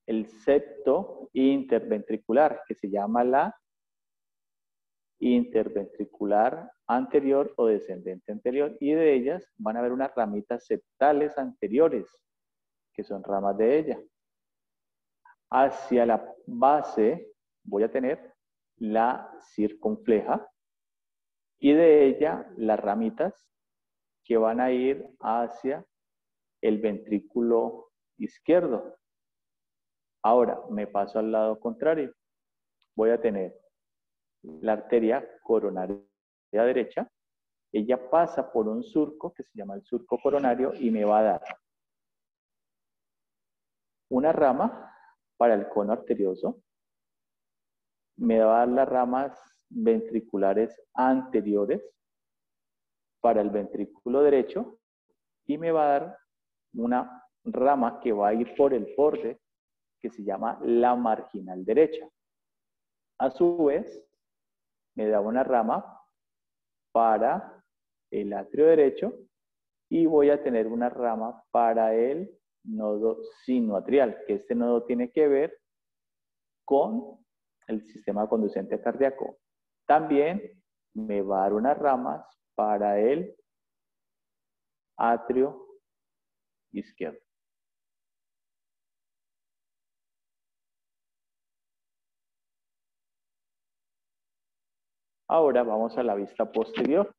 el septo interventricular, que se llama la interventricular anterior o descendente anterior, y de ellas van a haber unas ramitas septales anteriores. que son ramas de ella. Hacia la base voy a tener la circunfleja y de ella las ramitas que van a ir hacia el ventrículo izquierdo. Ahora me paso al lado contrario. Voy a tener la arteria coronaria derecha. Ella pasa por un surco que se llama el surco coronario y me va a dar una rama para el cono arterioso. Me va a dar las ramas ventriculares anteriores para el ventrículo derecho y me va a dar una rama que va a ir por el borde que se llama la marginal derecha. A su vez, me da una rama para el atrio derecho y voy a tener una rama para el nodo sinoatrial, que este nodo tiene que ver con el sistema conducente cardíaco. También me va a dar unas ramas para el atrio izquierdo. Ahora vamos a la vista posterior.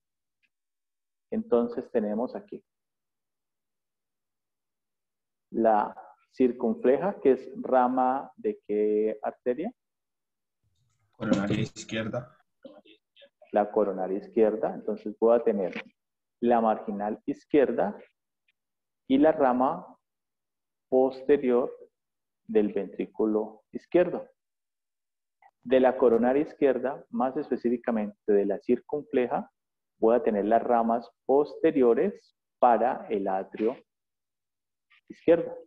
Entonces tenemos aquí la circunfleja, que es rama de qué arteria? Coronaria izquierda. La coronaria izquierda. Entonces voy a tener la marginal izquierda y la rama posterior del ventrículo izquierdo. De la coronaria izquierda, más específicamente de la circunfleja, voy a tener las ramas posteriores para el atrio izquierdo.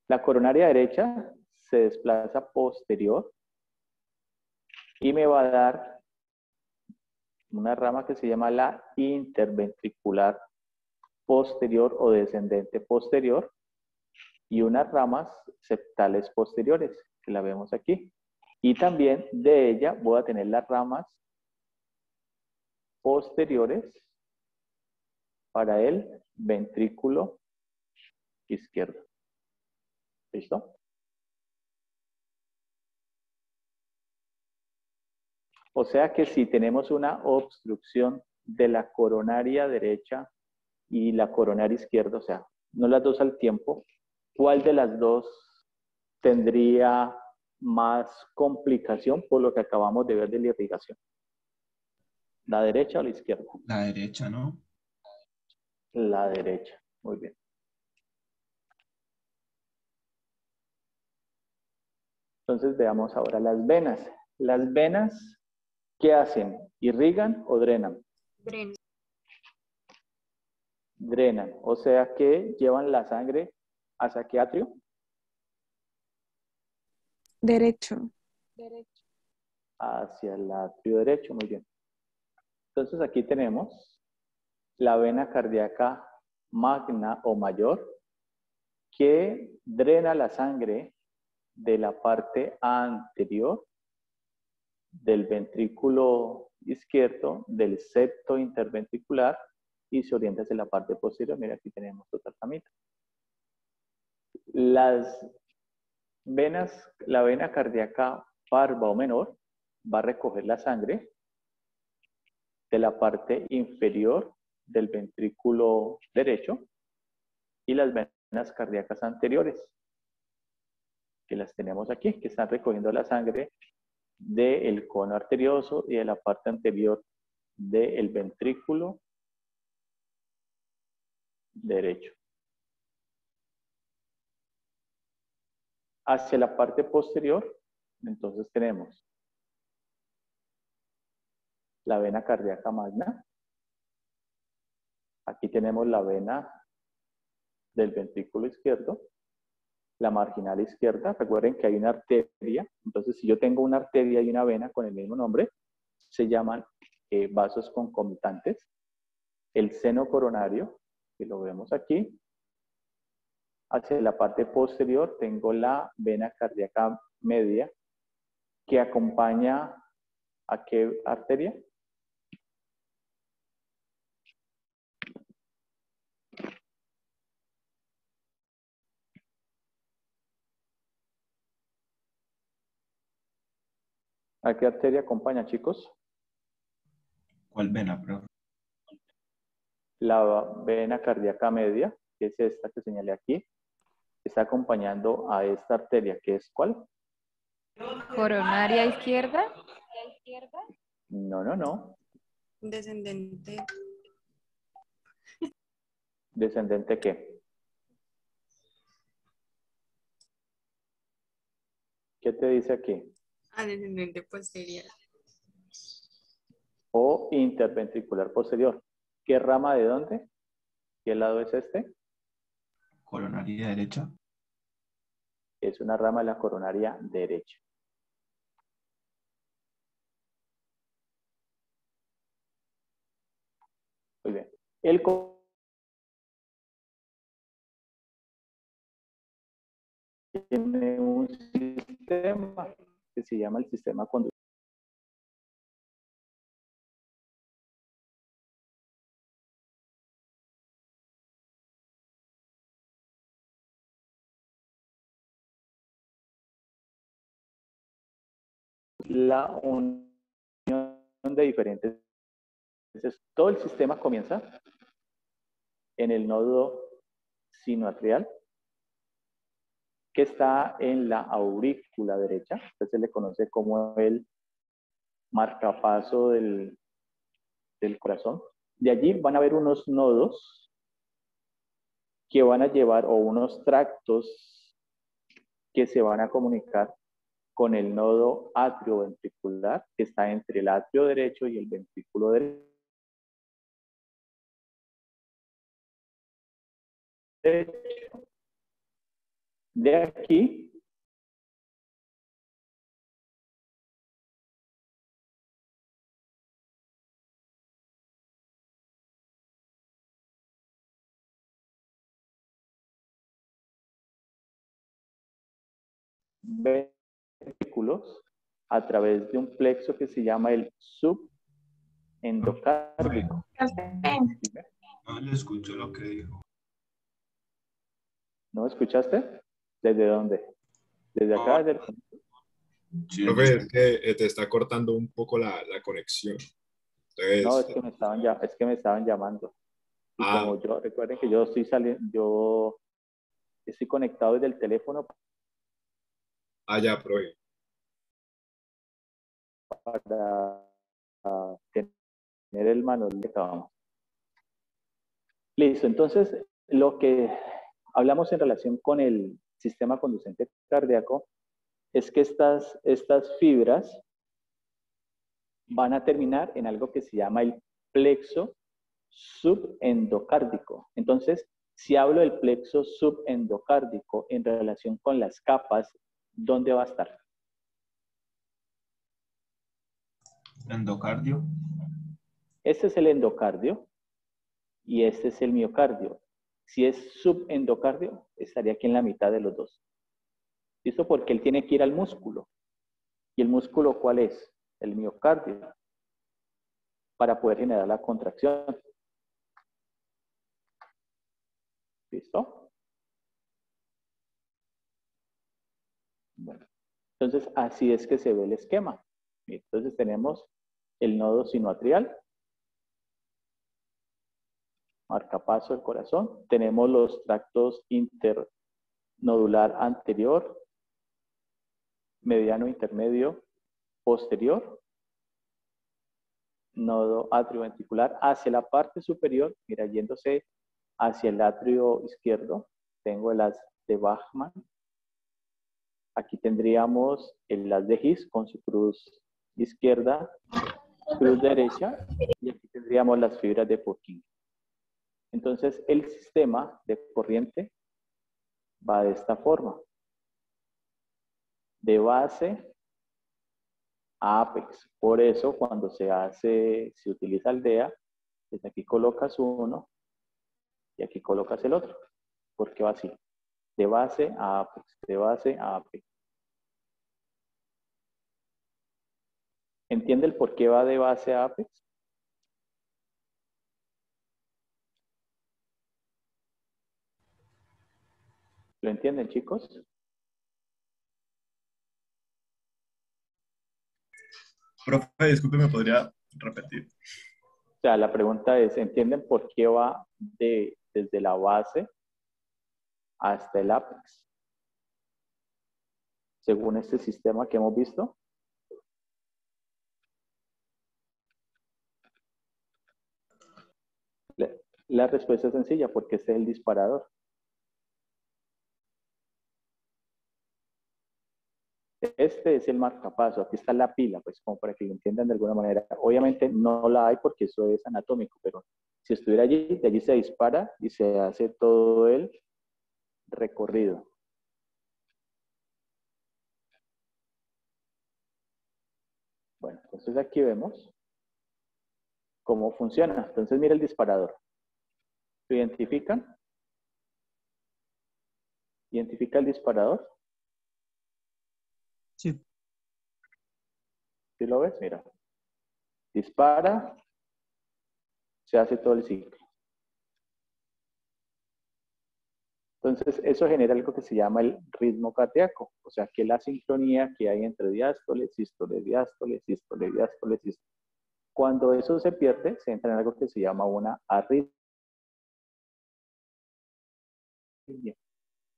La coronaria derecha se desplaza posterior y me va a dar una rama que se llama la interventricular posterior o descendente posterior y unas ramas septales posteriores, que la vemos aquí. Y también de ella voy a tener las ramas posteriores para el ventrículo izquierdo. ¿Listo? O sea que si tenemos una obstrucción de la coronaria derecha y la coronaria izquierda, o sea, no las dos al tiempo, ¿cuál de las dos tendría más complicación por lo que acabamos de ver de la irrigación? ¿La derecha o la izquierda? La derecha, ¿no? La derecha, muy bien. Entonces veamos ahora las venas. Las venas, ¿qué hacen? ¿Irrigan o drenan? Drenan. Drenan, o sea que llevan la sangre hacia qué atrio? Derecho. Hacia el atrio derecho, muy bien. Entonces aquí tenemos la vena cardíaca magna o mayor que drena la sangre de la parte anterior del ventrículo izquierdo, del septo interventricular y se orienta hacia la parte posterior. Mira, aquí tenemos otra ramita. Las venas, la vena cardíaca parva o menor va a recoger la sangre de la parte inferior del ventrículo derecho y las venas cardíacas anteriores, que las tenemos aquí, que están recogiendo la sangre del cono arterioso y de la parte anterior del ventrículo derecho. Hacia la parte posterior, entonces tenemos la vena cardíaca magna. Aquí tenemos la vena del ventrículo izquierdo, la marginal izquierda. Recuerden que hay una arteria. Entonces, si yo tengo una arteria y una vena con el mismo nombre, se llaman vasos concomitantes. El seno coronario, que lo vemos aquí. Hacia la parte posterior tengo la vena cardíaca media, que acompaña ¿a qué arteria? ¿A qué arteria acompaña, chicos? ¿Cuál vena, profe? La vena cardíaca media, que es esta que señalé aquí, está acompañando a esta arteria, que es ¿cuál? Coronaria izquierda. No, no, no. Descendente. ¿Descendente qué? ¿Qué te dice aquí? Descendente posterior. O interventricular posterior. ¿Qué rama de dónde? ¿Qué lado es este? Coronaria derecha. Es una rama de la coronaria derecha. Muy bien. El tiene un sistema que se llama el sistema conductor. La unión de diferentes. Entonces, todo el sistema comienza en el nodo sinoatrial, que está en la aurícula derecha. Entonces se le conoce como el marcapaso del corazón. De allí van a haber unos nodos que van a llevar, o unos tractos que se van a comunicar con el nodo atrioventricular, que está entre el atrio derecho y el ventrículo derecho. De aquí ventrículos a través de un plexo que se llama el subendocárdico. No le escucho lo que dijo. ¿No escuchaste? ¿Desde dónde? ¿Desde acá? ¿Desde el... Profe, es que te está cortando un poco la conexión. Entonces, No, es que me estaban llamando. Y como yo, recuerden que yo estoy saliendo, yo estoy conectado desde el teléfono ya, profe. para tener el manual de trabajo. Listo, entonces lo que hablamos en relación con el sistema conducente cardíaco es que estas fibras van a terminar en algo que se llama el plexo subendocárdico. Entonces, si hablo del plexo subendocárdico en relación con las capas, ¿dónde va a estar? Endocardio. Este es el endocardio y este es el miocardio. Si es subendocardio, estaría aquí en la mitad de los dos. ¿Listo? Porque él tiene que ir al músculo. ¿Y el músculo cuál es? El miocardio. Para poder generar la contracción. ¿Listo? Bueno, entonces así es que se ve el esquema. Entonces tenemos el nodo sinoatrial, marcapaso del corazón. Tenemos los tractos internodular anterior, mediano intermedio, posterior, nodo atrioventricular hacia la parte superior, mira, yéndose hacia el atrio izquierdo, tengo el haz de Bachmann. Aquí tendríamos el haz de His con su cruz izquierda, cruz derecha, y aquí tendríamos las fibras de Purkinje. Entonces, el sistema de corriente va de esta forma. De base a apex. Por eso, cuando se utiliza aldea, desde aquí colocas uno y aquí colocas el otro. Porque va así. De base a apex, de base a apex. ¿Entiende el por qué va de base a apex? ¿Lo entienden, chicos? Profe, disculpe, ¿me podría repetir? O sea, la pregunta es, ¿entienden por qué va desde la base hasta el ápex? Según este sistema que hemos visto. La respuesta es sencilla, porque este es el disparador. Este es el marcapaso, aquí está la pila, pues como para que lo entiendan de alguna manera. Obviamente no la hay porque eso es anatómico, pero si estuviera allí, de allí se dispara y se hace todo el recorrido. Bueno, entonces aquí vemos cómo funciona. Entonces mira el disparador. ¿Lo identifican? ¿Identifica el disparador? Sí. ¿Sí lo ves? Mira. Dispara, se hace todo el ciclo. Entonces, eso genera algo que se llama el ritmo cardíaco, o sea, que la sincronía que hay entre diástoles, sístoles, diástoles, sístoles, diástoles, sístoles. Cuando eso se pierde, se entra en algo que se llama una arritmia.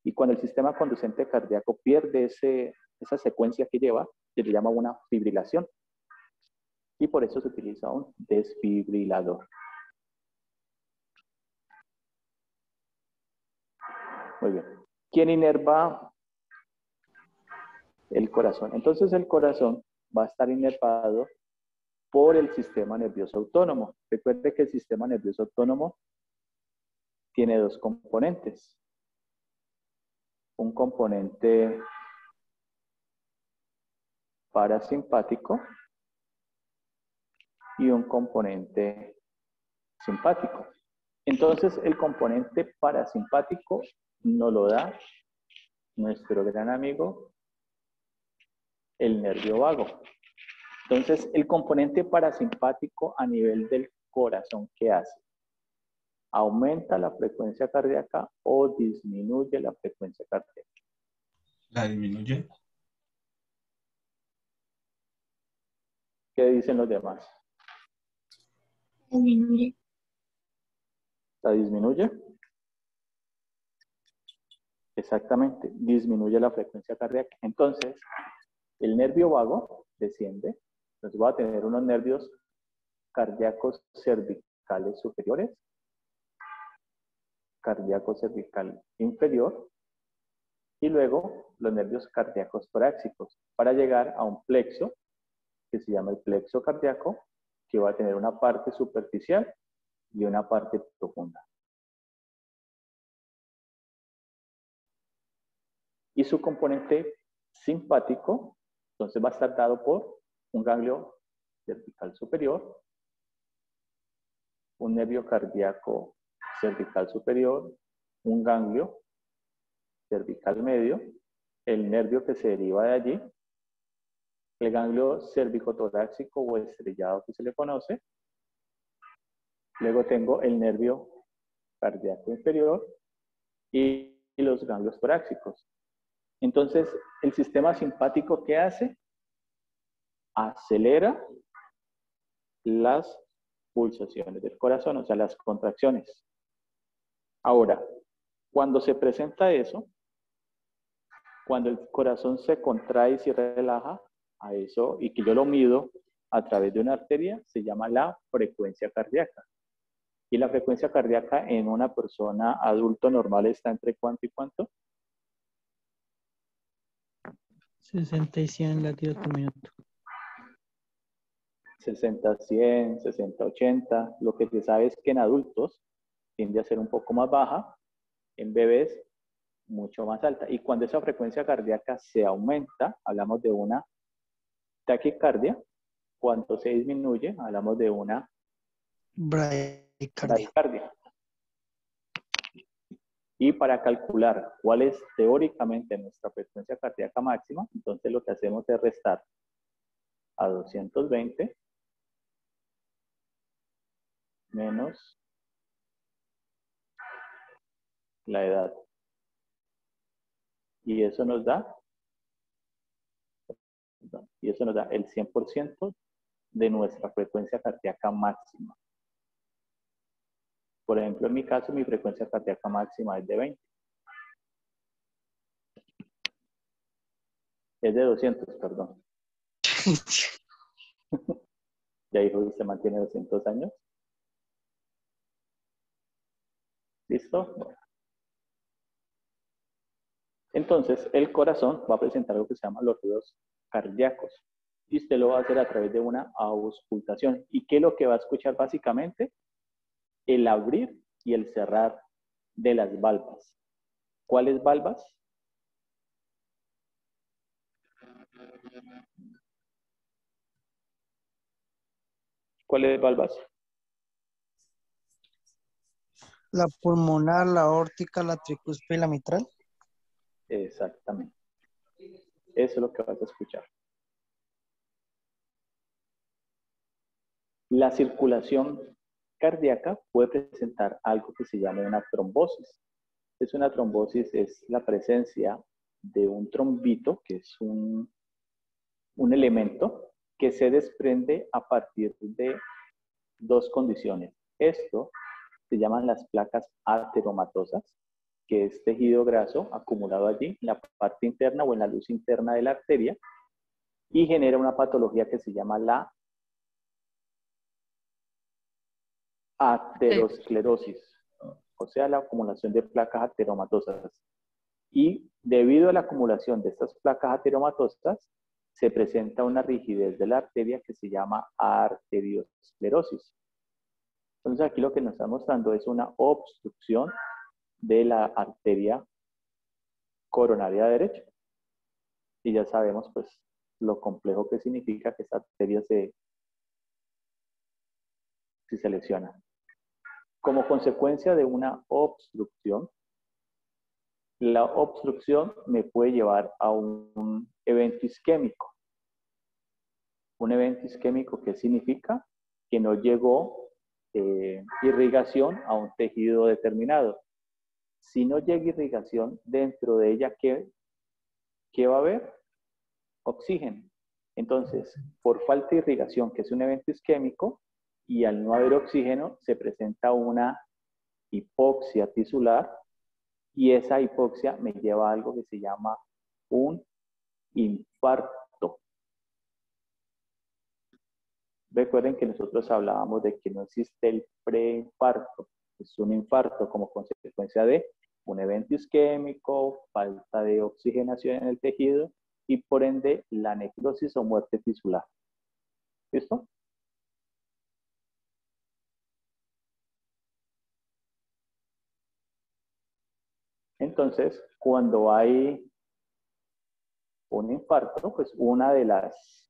Y cuando el sistema conducente cardíaco pierde esa secuencia que lleva, se le llama una fibrilación. Y por eso se utiliza un desfibrilador. Muy bien. ¿Quién inerva el corazón? Entonces el corazón va a estar inervado por el sistema nervioso autónomo. Recuerde que el sistema nervioso autónomo tiene dos componentes. Un componente parasimpático y un componente simpático. Entonces, el componente parasimpático nos lo da nuestro gran amigo, el nervio vago. Entonces, el componente parasimpático a nivel del corazón, ¿qué hace? ¿Aumenta la frecuencia cardíaca o disminuye la frecuencia cardíaca? ¿La disminuye? ¿Qué dicen los demás? Disminuye. ¿La disminuye? Exactamente, disminuye la frecuencia cardíaca. Entonces, el nervio vago desciende. Entonces, va a tener unos nervios cardíacos cervicales superiores, cardíaco cervical inferior, y luego los nervios cardíacos torácicos, para llegar a un plexo, que se llama el plexo cardíaco, que va a tener una parte superficial y una parte profunda. Y su componente simpático, entonces va a estar dado por un ganglio cervical superior, un nervio cardíaco cervical superior, un ganglio cervical medio, el nervio que se deriva de allí, el ganglio cérvico-torácico o estrellado que se le conoce. Luego tengo el nervio cardíaco inferior y los ganglios torácicos. Entonces, el sistema simpático, ¿qué hace? Acelera las pulsaciones del corazón, o sea, las contracciones. Ahora, cuando se presenta eso, cuando el corazón se contrae y se relaja, a eso, y que yo lo mido a través de una arteria, se llama la frecuencia cardíaca. Y la frecuencia cardíaca en una persona adulto normal está entre ¿cuánto y cuánto? 60 y 100 latidos por minuto. 60, 100, 60, 80. Lo que se sabe es que en adultos tiende a ser un poco más baja, en bebés mucho más alta. Y cuando esa frecuencia cardíaca se aumenta, hablamos de una taquicardia. Cuando se disminuye, hablamos de una Bradicardia. bradicardia. Y para calcular cuál es teóricamente nuestra frecuencia cardíaca máxima, entonces lo que hacemos es restar a 220 menos la edad. Y eso nos da el 100% de nuestra frecuencia cardíaca máxima. Por ejemplo, en mi caso, mi frecuencia cardíaca máxima es de 20. Es de 200, perdón. Ya dijo que se mantiene 200 años. ¿Listo? Bueno. Entonces, el corazón va a presentar algo que se llama los ruidos cardíacos. Y usted lo va a hacer a través de una auscultación. ¿Y qué es lo que va a escuchar básicamente? El abrir y el cerrar de las valvas. ¿Cuáles valvas? ¿Cuáles valvas? La pulmonar, la aórtica, la tricuspide y la mitral. Exactamente. Eso es lo que vas a escuchar. La circulación cardíaca puede presentar algo que se llama una trombosis. Es una trombosis, es la presencia de un trombito, que es un elemento que se desprende a partir de dos condiciones. Esto se llaman las placas ateromatosas, que es tejido graso acumulado allí en la parte interna o en la luz interna de la arteria, y genera una patología que se llama la aterosclerosis, o sea, la acumulación de placas ateromatosas. Y debido a la acumulación de estas placas ateromatosas, se presenta una rigidez de la arteria que se llama arteriosclerosis. Entonces aquí lo que nos está mostrando es una obstrucción de la arteria coronaria derecha. Y ya sabemos pues lo complejo que significa que esta arteria se lesiona. Como consecuencia de una obstrucción, la obstrucción me puede llevar a un evento isquémico. Un evento isquémico, ¿qué significa? Que no llegó irrigación a un tejido determinado. Si no llega irrigación, dentro de ella, ¿qué va a haber? Oxígeno. Entonces, por falta de irrigación, que es un evento isquémico, y al no haber oxígeno, se presenta una hipoxia tisular, y esa hipoxia me lleva a algo que se llama un infarto. Recuerden que nosotros hablábamos de que no existe el preinfarto, es un infarto como consecuencia de un evento isquémico, falta de oxigenación en el tejido y por ende la necrosis o muerte tisular. ¿Listo? Entonces, cuando hay un infarto, pues una de las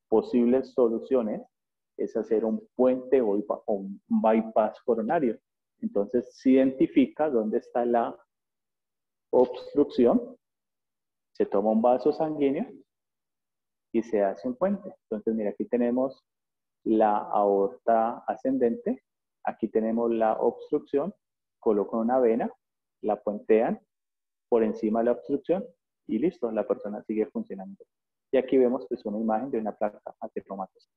posibles soluciones es hacer un puente o un bypass coronario. Entonces, se identifica dónde está la obstrucción, se toma un vaso sanguíneo y se hace un puente. Entonces, mira, aquí tenemos la aorta ascendente, aquí tenemos la obstrucción, colocan una vena, la puentean por encima de la obstrucción y listo, la persona sigue funcionando. Y aquí vemos pues una imagen de una placa ateromatosa.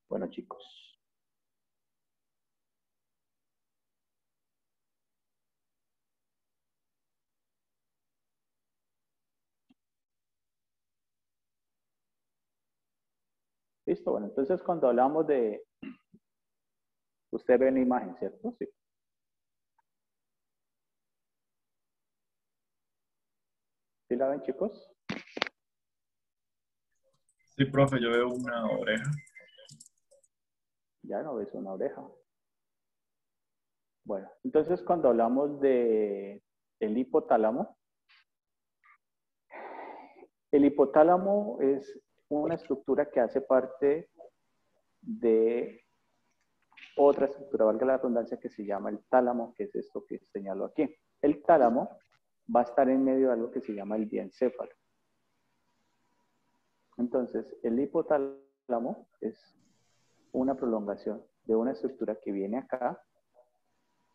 Bueno, chicos. Listo, bueno, entonces cuando hablamos de... Usted ve una imagen, ¿cierto? Sí. ¿Sí la ven, chicos? Sí, profe, yo veo una oreja. Ya no ves una oreja. Bueno, entonces cuando hablamos de el hipotálamo es una estructura que hace parte de otra estructura, valga la redundancia, que se llama el tálamo, que es esto que señalo aquí. El tálamo va a estar en medio de algo que se llama el diencéfalo. Entonces, el hipotálamo es una prolongación de una estructura que viene acá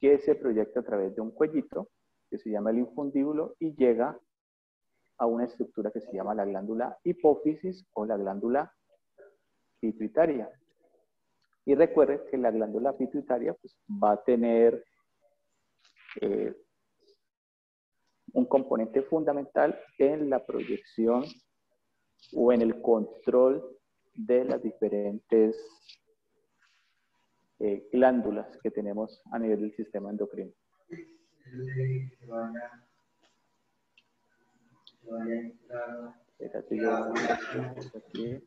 que se proyecta a través de un cuellito que se llama el infundíbulo y llega a una estructura que se llama la glándula hipófisis o la glándula pituitaria. Y recuerden que la glándula pituitaria pues, va a tener un componente fundamental en la proyección o en el control de las diferentes glándulas que tenemos a nivel del sistema endocrino. Espérate, aquí.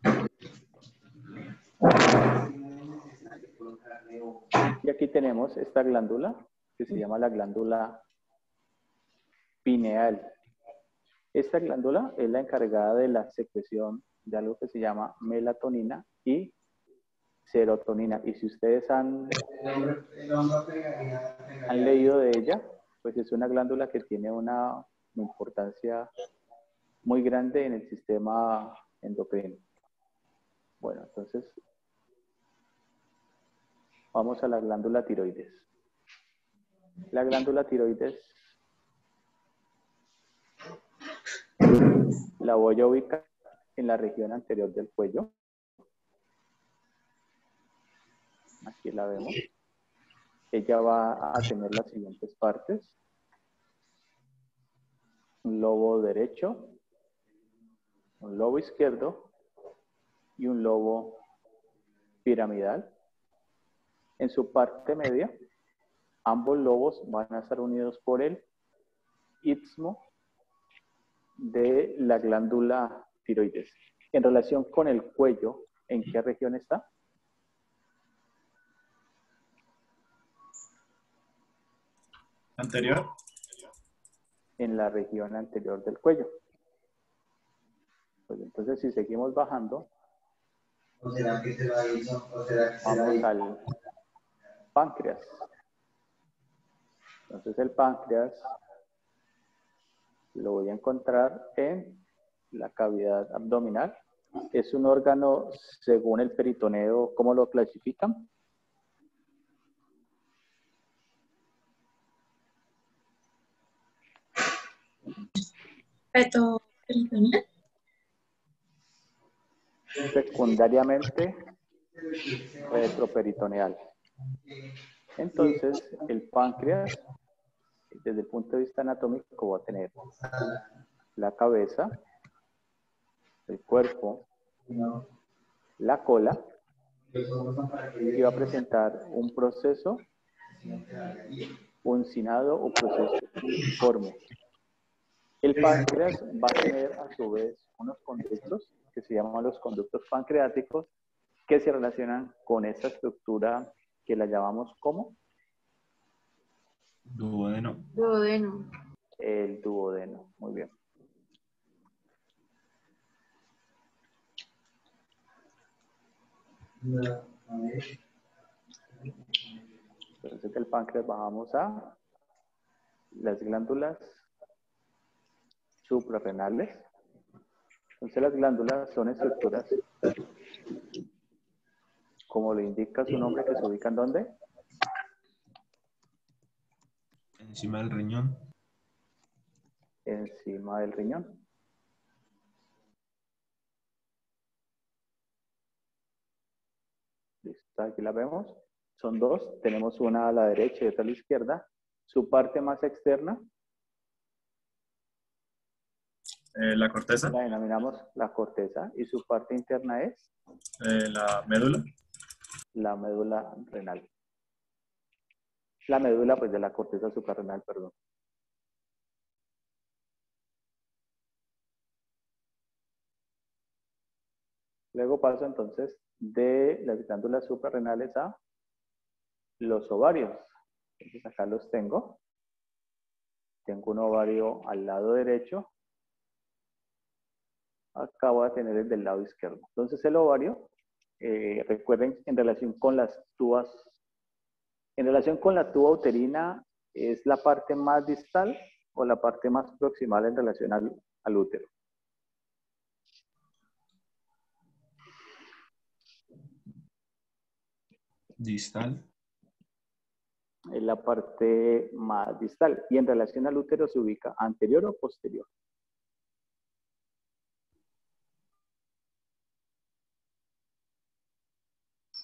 Y aquí tenemos esta glándula que se llama la glándula pineal. Esta glándula es la encargada de la secreción de algo que se llama melatonina y serotonina. Y si ustedes han leído de ella, pues es una glándula que tiene una importancia muy grande en el sistema endocrino. Bueno, entonces vamos a la glándula tiroides. La glándula tiroides la voy a ubicar en la región anterior del cuello. Aquí la vemos. Ella va a tener las siguientes partes. Un lobo derecho, un lobo izquierdo y un lobo piramidal. En su parte media, ambos lobos van a estar unidos por el istmo de la glándula tiroides. En relación con el cuello, ¿en qué región está? Anterior. En la región anterior del cuello. Pues entonces, si seguimos bajando, vamos al páncreas. Entonces, el páncreas lo voy a encontrar en la cavidad abdominal. Es un órgano, según el peritoneo, ¿cómo lo clasifican? Retroperitoneal. Secundariamente retroperitoneal. Entonces, el páncreas, desde el punto de vista anatómico, va a tener la cabeza, el cuerpo, la cola, y va a presentar un proceso uncinado o proceso uniforme. El páncreas va a tener a su vez unos conductos que se llaman los conductos pancreáticos que se relacionan con esta estructura que la llamamos como Duodeno. Duodeno. el duodeno. Muy bien. Entonces del páncreas bajamos a las glándulas suprarrenales. Entonces las glándulas son estructuras, como lo indica su nombre, que se ubican ¿dónde? Encima del riñón. Encima del riñón. Listo, aquí la vemos. Son dos. Tenemos una a la derecha y otra a la izquierda. Su parte más externa. La corteza. La denominamos la corteza. Y su parte interna es La médula. la médula renal. La médula, pues, de la corteza suprarrenal, perdón. Luego paso entonces de las glándulas suprarrenales a los ovarios. Entonces acá los tengo. Tengo un ovario al lado derecho. Acá voy a tener el del lado izquierdo. Entonces el ovario, recuerden, en relación con las tubas, en relación con la tuba uterina, ¿es la parte más distal o la parte más proximal en relación al útero? Distal. Es la parte más distal. Y en relación al útero se ubica anterior o posterior.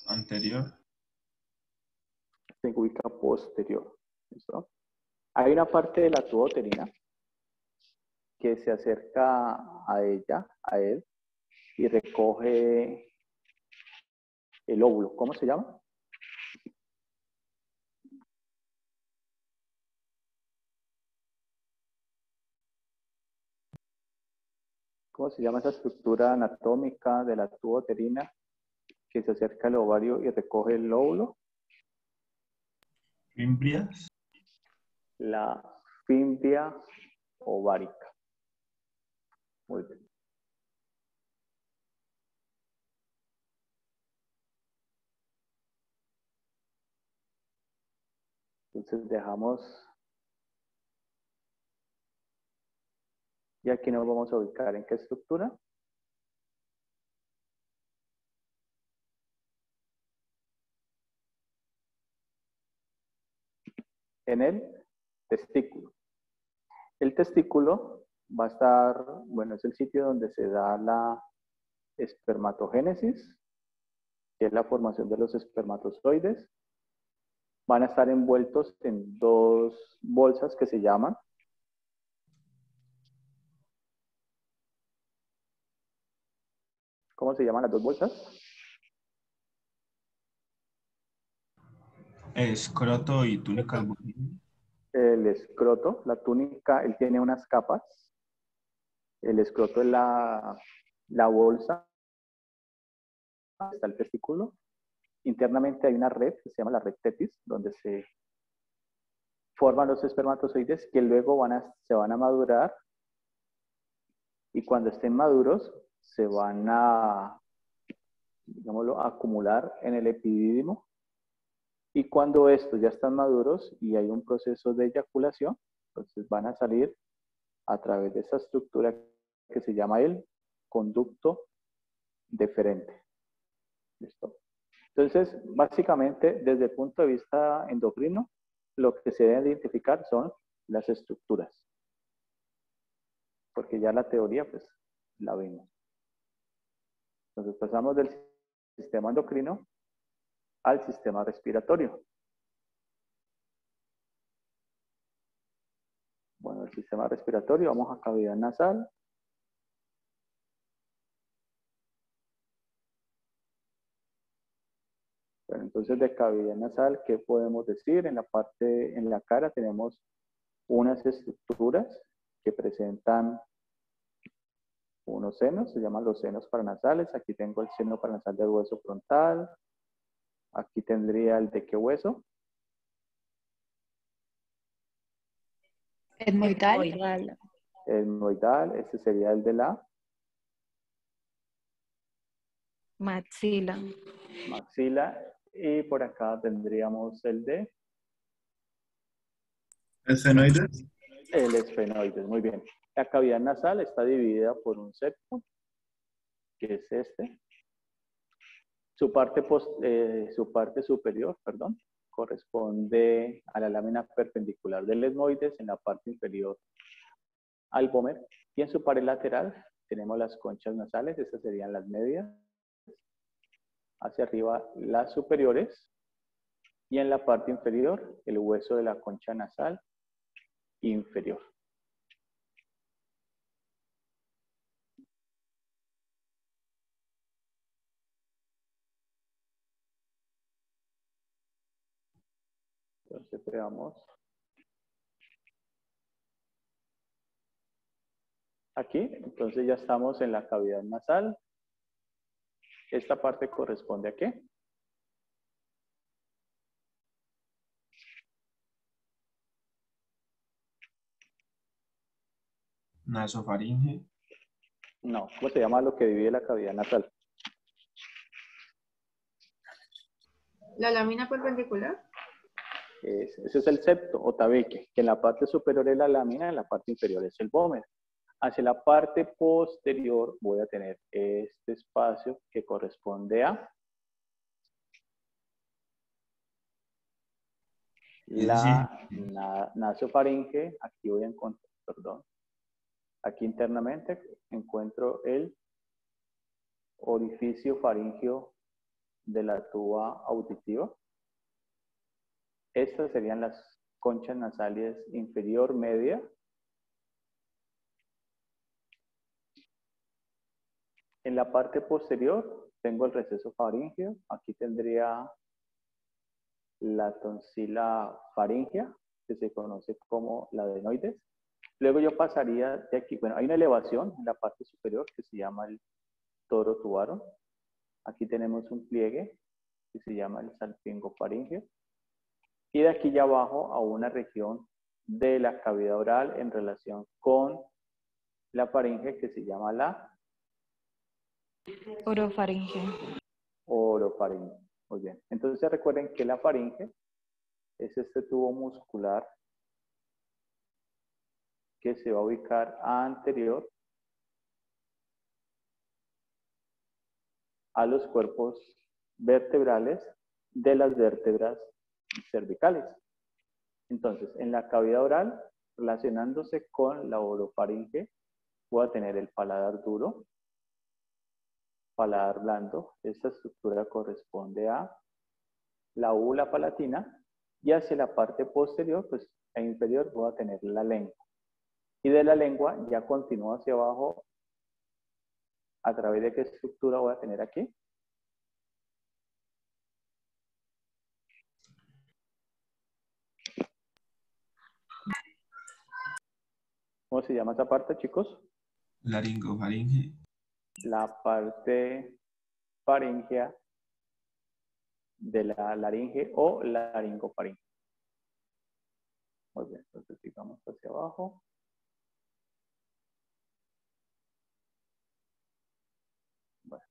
Anterior. Se ubica posterior. ¿Listo? Hay una parte de la tuba uterina que se acerca a ella, a él, y recoge el óvulo. ¿Cómo se llama? ¿Cómo se llama esa estructura anatómica de la tuba uterina que se acerca al ovario y recoge el óvulo? Fimbrias. La fimbria ovárica. Muy bien. Entonces dejamos, y aquí nos vamos a ubicar en qué estructura. En el testículo. El testículo va a estar, bueno, es el sitio donde se da la espermatogénesis, que es la formación de los espermatozoides. Van a estar envueltos en dos bolsas que se llaman ¿cómo se llaman las dos bolsas? Escroto y túnica albuquina. El escroto, la túnica, él tiene unas capas. El escroto es la bolsa, está el testículo. Internamente hay una red que se llama la red tetis, donde se forman los espermatozoides que luego se van a madurar, y cuando estén maduros se van a, digámoslo, a acumular en el epidídimo, y cuando estos ya están maduros y hay un proceso de eyaculación, entonces van a salir a través de esa estructura que se llama el conducto deferente. ¿Listo? Entonces, básicamente, desde el punto de vista endocrino, lo que se debe identificar son las estructuras. Porque ya la teoría, pues, la vimos. Entonces, pasamos del sistema endocrino al sistema respiratorio. Bueno, el sistema respiratorio, vamos a cavidad nasal. Bueno, entonces, de cavidad nasal, ¿qué podemos decir? En la cara tenemos unas estructuras que presentan unos senos, se llaman los senos paranasales. Aquí tengo el seno paranasal del hueso frontal. Aquí tendría el de qué hueso. Etmoidal. Etmoidal, ese sería el de la Maxila. maxila. Y por acá tendríamos el de ¿Esfenoides? el esfenoides, muy bien. La cavidad nasal está dividida por un septo, que es este. Su parte superior, perdón, corresponde a la lámina perpendicular del etmoides, en la parte inferior al vómer, y en su pared lateral tenemos las conchas nasales, estas serían las medias, hacia arriba las superiores, y en la parte inferior el hueso de la concha nasal inferior. Entonces veamos. Aquí, entonces ya estamos en la cavidad nasal. ¿Esta parte corresponde a qué? Nasofaringe. No, ¿cómo se llama lo que divide la cavidad nasal? La lámina perpendicular. Ese es el septo o tabique, que en la parte superior es la lámina, en la parte inferior es el vómer. Hacia la parte posterior voy a tener este espacio que corresponde a la nasofaringe, aquí voy a encontrar, perdón, aquí internamente encuentro el orificio faríngeo de la tuba auditiva. Estas serían las conchas nasales inferior, media. En la parte posterior tengo el receso faríngeo. Aquí tendría la tonsila faríngea, que se conoce como la adenoides. Luego yo pasaría de aquí, bueno, hay una elevación en la parte superior que se llama el toro tubaro. Aquí tenemos un pliegue que se llama el salpingo faríngeo. Y de aquí ya abajo a una región de la cavidad oral en relación con la faringe que se llama la Orofaringe. orofaringe. Muy bien. Entonces recuerden que la faringe es este tubo muscular que se va a ubicar anterior a los cuerpos vertebrales de las vértebras cervicales. Entonces, en la cavidad oral, relacionándose con la orofaringe, voy a tener el paladar duro, paladar blando. Esta estructura corresponde a la úvula palatina, y hacia la parte posterior, pues, e inferior, voy a tener la lengua. Y de la lengua ya continúo hacia abajo. ¿A través de qué estructura voy a tener aquí? ¿Cómo se llama esa parte, chicos? Laringofaringe. La parte faríngea de la laringe o laringofaringe. Muy bien, entonces sigamos hacia abajo. Bueno.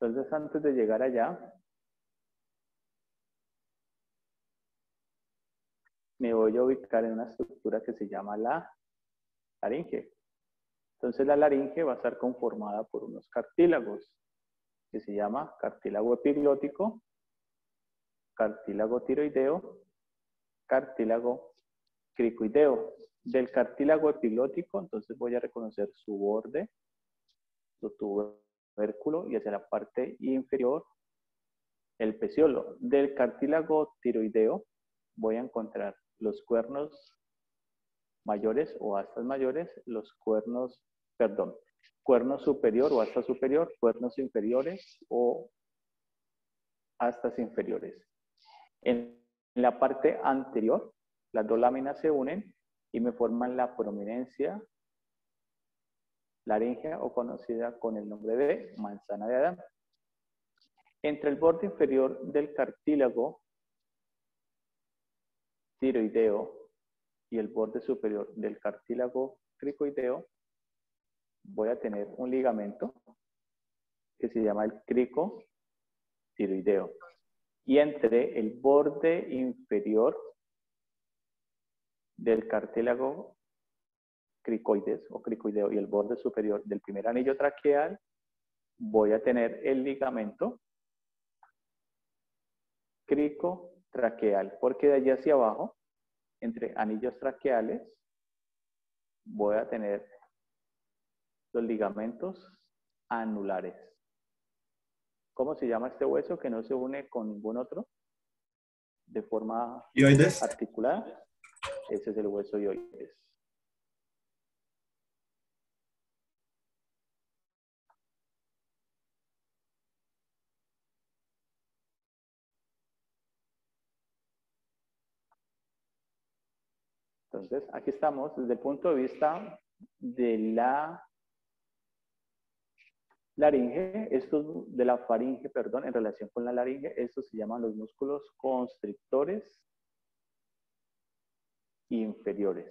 Entonces, antes de llegar allá, me voy a ubicar en una estructura que se llama la laringe. Entonces, la laringe va a estar conformada por unos cartílagos que se llama cartílago epiglótico, cartílago tiroideo, cartílago cricoideo. Del cartílago epiglótico, entonces voy a reconocer su borde, su tubérculo, y hacia la parte inferior el peciolo. Del cartílago tiroideo voy a encontrar los cuernos mayores o astas mayores, los cuernos, perdón, cuerno superior o asta superior, cuernos inferiores o astas inferiores. En la parte anterior, las dos láminas se unen y me forman la prominencia laríngea, o conocida con el nombre de manzana de Adán. Entre el borde inferior del cartílago tiroideo y el borde superior del cartílago cricoideo voy a tener un ligamento que se llama el cricotiroideo. Y entre el borde inferior del cartílago cricoides o cricoideo y el borde superior del primer anillo traqueal voy a tener el ligamento cricotraqueal, porque de allí hacia abajo, entre anillos traqueales, voy a tener los ligamentos anulares. ¿Cómo se llama este hueso que no se une con ningún otro de forma ¿Hioides? articulada? Ese es el hueso hioides. Entonces, aquí estamos desde el punto de vista de la laringe, estos de la faringe, perdón, en relación con la laringe, estos se llaman los músculos constrictores inferiores.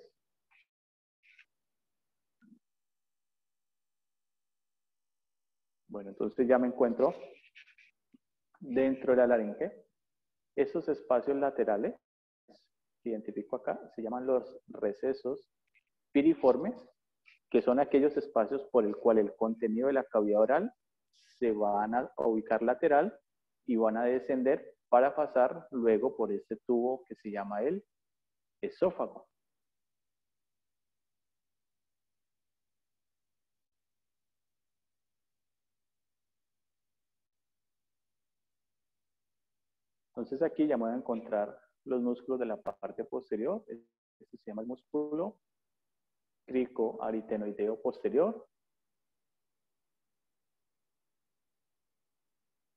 Bueno, entonces ya me encuentro dentro de la laringe. Estos espacios laterales que identifico acá se llaman los recesos piriformes, que son aquellos espacios por el cual el contenido de la cavidad oral se van a ubicar lateral y van a descender para pasar luego por este tubo que se llama el esófago. Entonces aquí ya me voy a encontrar los músculos de la parte posterior. Este se llama el músculo cricoaritenoideo posterior,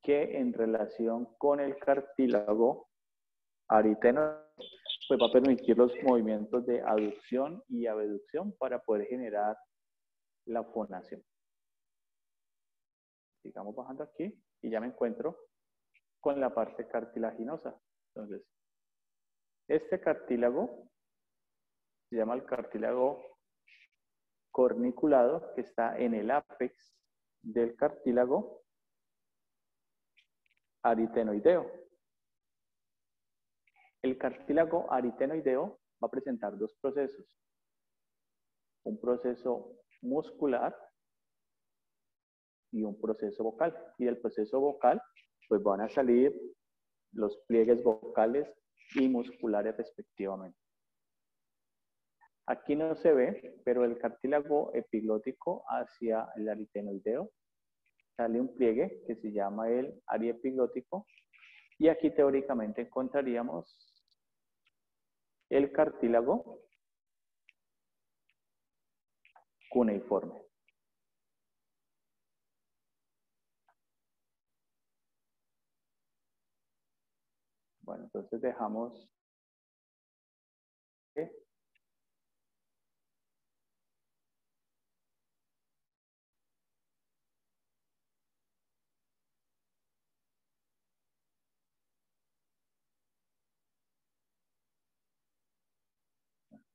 que en relación con el cartílago aritenoideo, pues va a permitir los movimientos de aducción y abducción para poder generar la fonación. Sigamos bajando aquí y ya me encuentro con la parte cartilaginosa. Entonces, este cartílago se llama el cartílago corniculado, que está en el ápex del cartílago aritenoideo. El cartílago aritenoideo va a presentar dos procesos. Un proceso muscular y un proceso vocal. Y del proceso vocal, pues van a salir los pliegues vocales y musculares respectivamente. Aquí no se ve, pero el cartílago epiglótico hacia el aritenoideo sale un pliegue que se llama el ariepiglótico. Y aquí teóricamente encontraríamos el cartílago cuneiforme. Bueno, entonces dejamos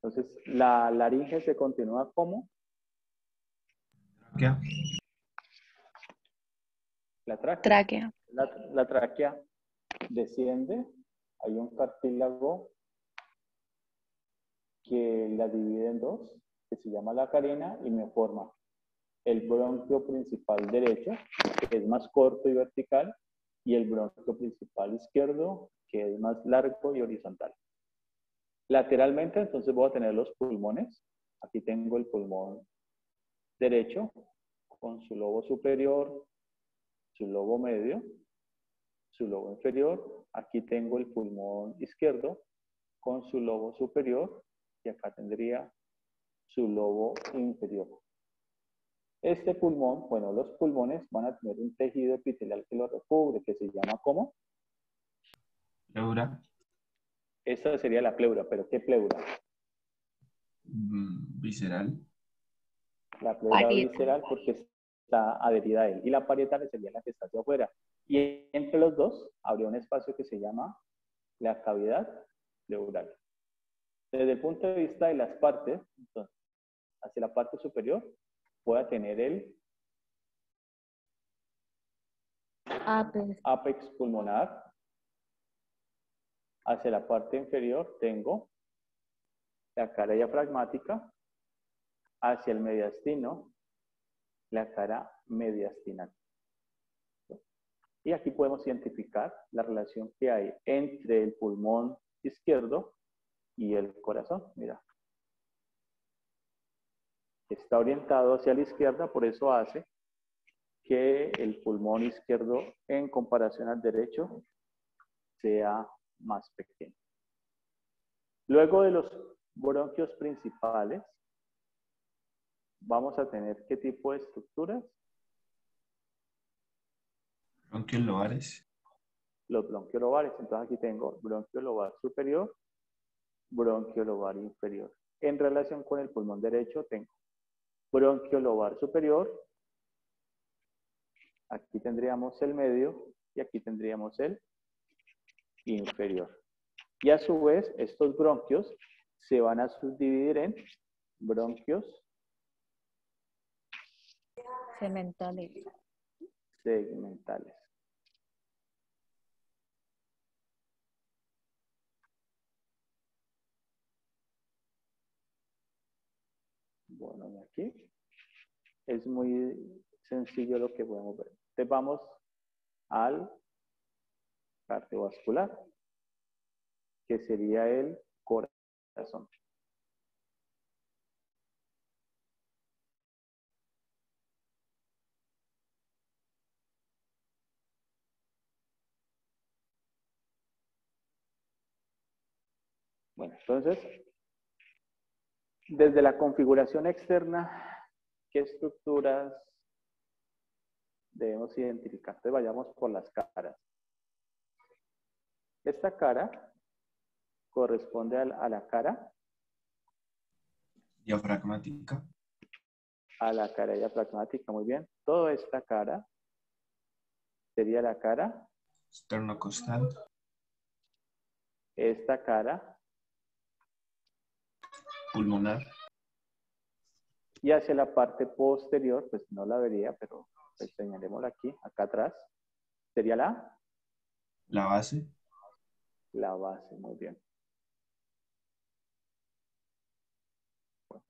entonces la laringe se continúa como ¿Qué? la tráquea. Tráquea. La tráquea desciende, hay un cartílago que la divide en dos, que se llama la carina, y me forma el bronquio principal derecho, que es más corto y vertical, y el bronquio principal izquierdo, que es más largo y horizontal. Lateralmente, entonces voy a tener los pulmones. Aquí tengo el pulmón derecho, con su lobo superior, su lobo medio, su lobo inferior. Aquí tengo el pulmón izquierdo, con su lobo superior, y acá tendría su lobo inferior. Este pulmón, bueno, los pulmones van a tener un tejido epitelial que lo recubre, que se llama ¿cómo? Pleura. Esta sería la pleura, pero ¿qué pleura? Visceral. La pleura Parietal. visceral porque está adherida a él. Y la parietal sería la que está hacia afuera. Y entre los dos habría un espacio que se llama la cavidad pleural. Desde el punto de vista de las partes, entonces, hacia la parte superior, voy a tener el ápex pulmonar. Hacia la parte inferior tengo la cara diafragmática. Hacia el mediastino, la cara mediastinal. Y aquí podemos identificar la relación que hay entre el pulmón izquierdo y el corazón. Mira. Está orientado hacia la izquierda, por eso hace que el pulmón izquierdo en comparación al derecho sea más pequeño. Luego de los bronquios principales, vamos a tener ¿qué tipo de estructuras? Bronquios lobares. Los bronquios lobares. Entonces aquí tengo bronquio lobar superior, bronquio lobar inferior. En relación con el pulmón derecho tengo bronquio lobar superior, aquí tendríamos el medio y aquí tendríamos el inferior. Y a su vez, estos bronquios se van a subdividir en bronquios Segmentales. segmentales. Bueno, y aquí es muy sencillo lo que podemos ver. Entonces vamos al cardiovascular, que sería el corazón. Bueno, entonces, desde la configuración externa, ¿qué estructuras debemos identificar? Entonces vayamos por las caras. Esta cara corresponde a la cara. Diafragmática. A la cara diafragmática, muy bien. Toda esta cara sería la cara. Esternocostal. Esta cara. Pulmonar. Y hacia la parte posterior, pues no la vería, pero pues señalémosla aquí, acá atrás. Sería la base. La base, muy bien. Bueno,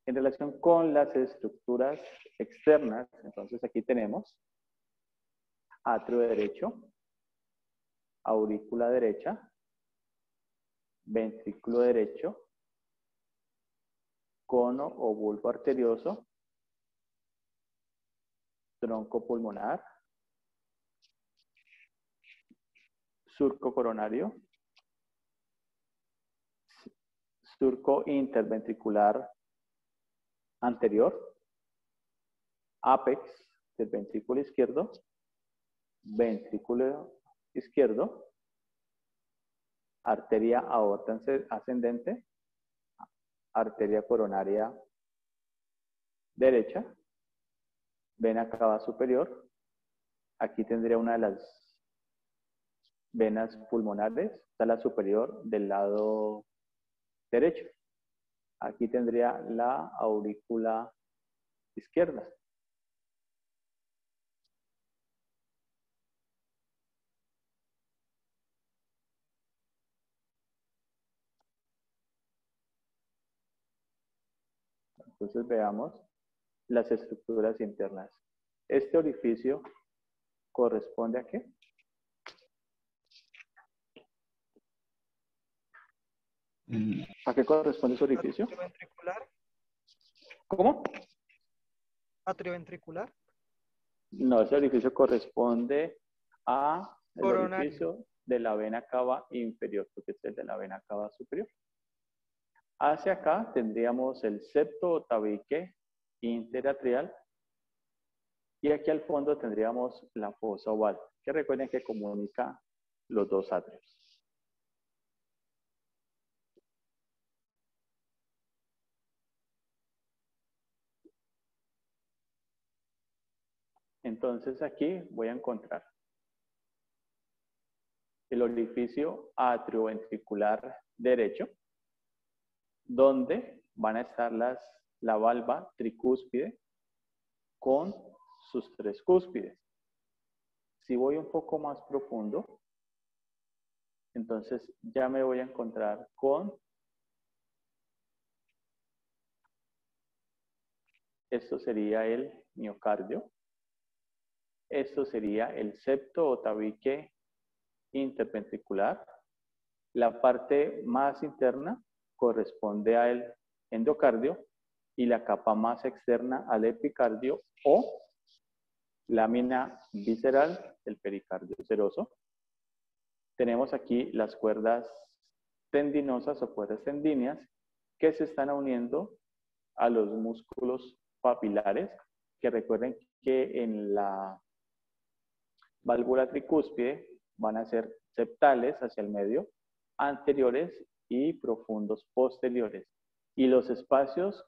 en relación con las estructuras externas, entonces aquí tenemos atrio derecho, aurícula derecha, ventrículo derecho, cono o bulbo arterioso, tronco pulmonar, surco coronario, surco interventricular anterior, apex del ventrículo izquierdo, ventrículo izquierdo, arteria aorta ascendente, arteria coronaria derecha, vena cava superior. Aquí tendría una de las venas pulmonares, está la superior del lado derecho. Aquí tendría la aurícula izquierda. Entonces veamos las estructuras internas. Este orificio corresponde ¿a qué? ¿A qué corresponde ese orificio? ¿Atrioventricular? ¿Cómo? ¿Atrioventricular? No, ese orificio corresponde a el Coronario. orificio de la vena cava inferior, porque este es el de la vena cava superior. Hacia acá tendríamos el septo o tabique interatrial y aquí al fondo tendríamos la fosa oval, que recuerden que comunica los dos atrios. Entonces aquí voy a encontrar el orificio atrioventricular derecho, donde van a estar la valva tricúspide con sus tres cúspides. Si voy un poco más profundo, entonces ya me voy a encontrar con esto sería el miocardio, esto sería el septo o tabique interventricular, la parte más interna corresponde al endocardio y la capa más externa al epicardio o lámina visceral del pericardio seroso. Tenemos aquí las cuerdas tendinosas o cuerdas tendíneas que se están uniendo a los músculos papilares, que recuerden que en la válvula tricúspide van a ser septales hacia el medio, anteriores y profundos posteriores. Y los espacios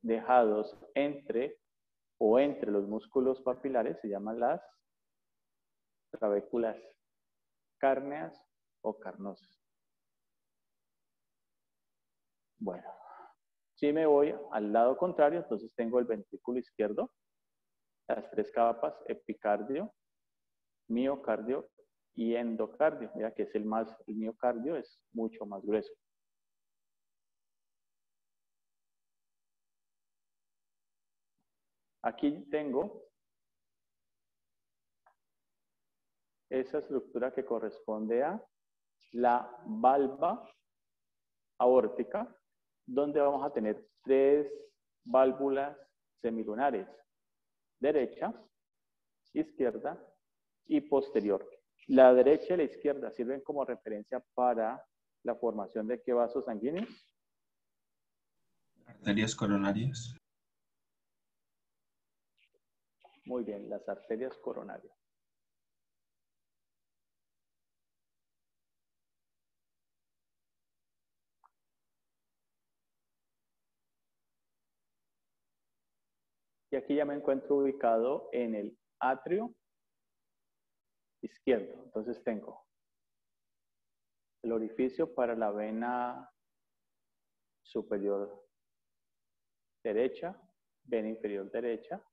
dejados entre los músculos papilares se llaman las trabéculas cárneas o carnosas. Bueno, si me voy al lado contrario, entonces tengo el ventrículo izquierdo, las tres capas, epicardio, miocardio y endocardio. Mira que es el miocardio es mucho más grueso. Aquí tengo esa estructura que corresponde a la valva aórtica, donde vamos a tener 3 válvulas semilunares, derecha, izquierda y posterior. La derecha y la izquierda sirven como referencia para la formación de qué vasos sanguíneos. Arterias coronarias. Muy bien, las arterias coronarias. Y aquí ya me encuentro ubicado en el atrio izquierdo. Entonces tengo el orificio para la vena superior derecha, vena inferior derecha,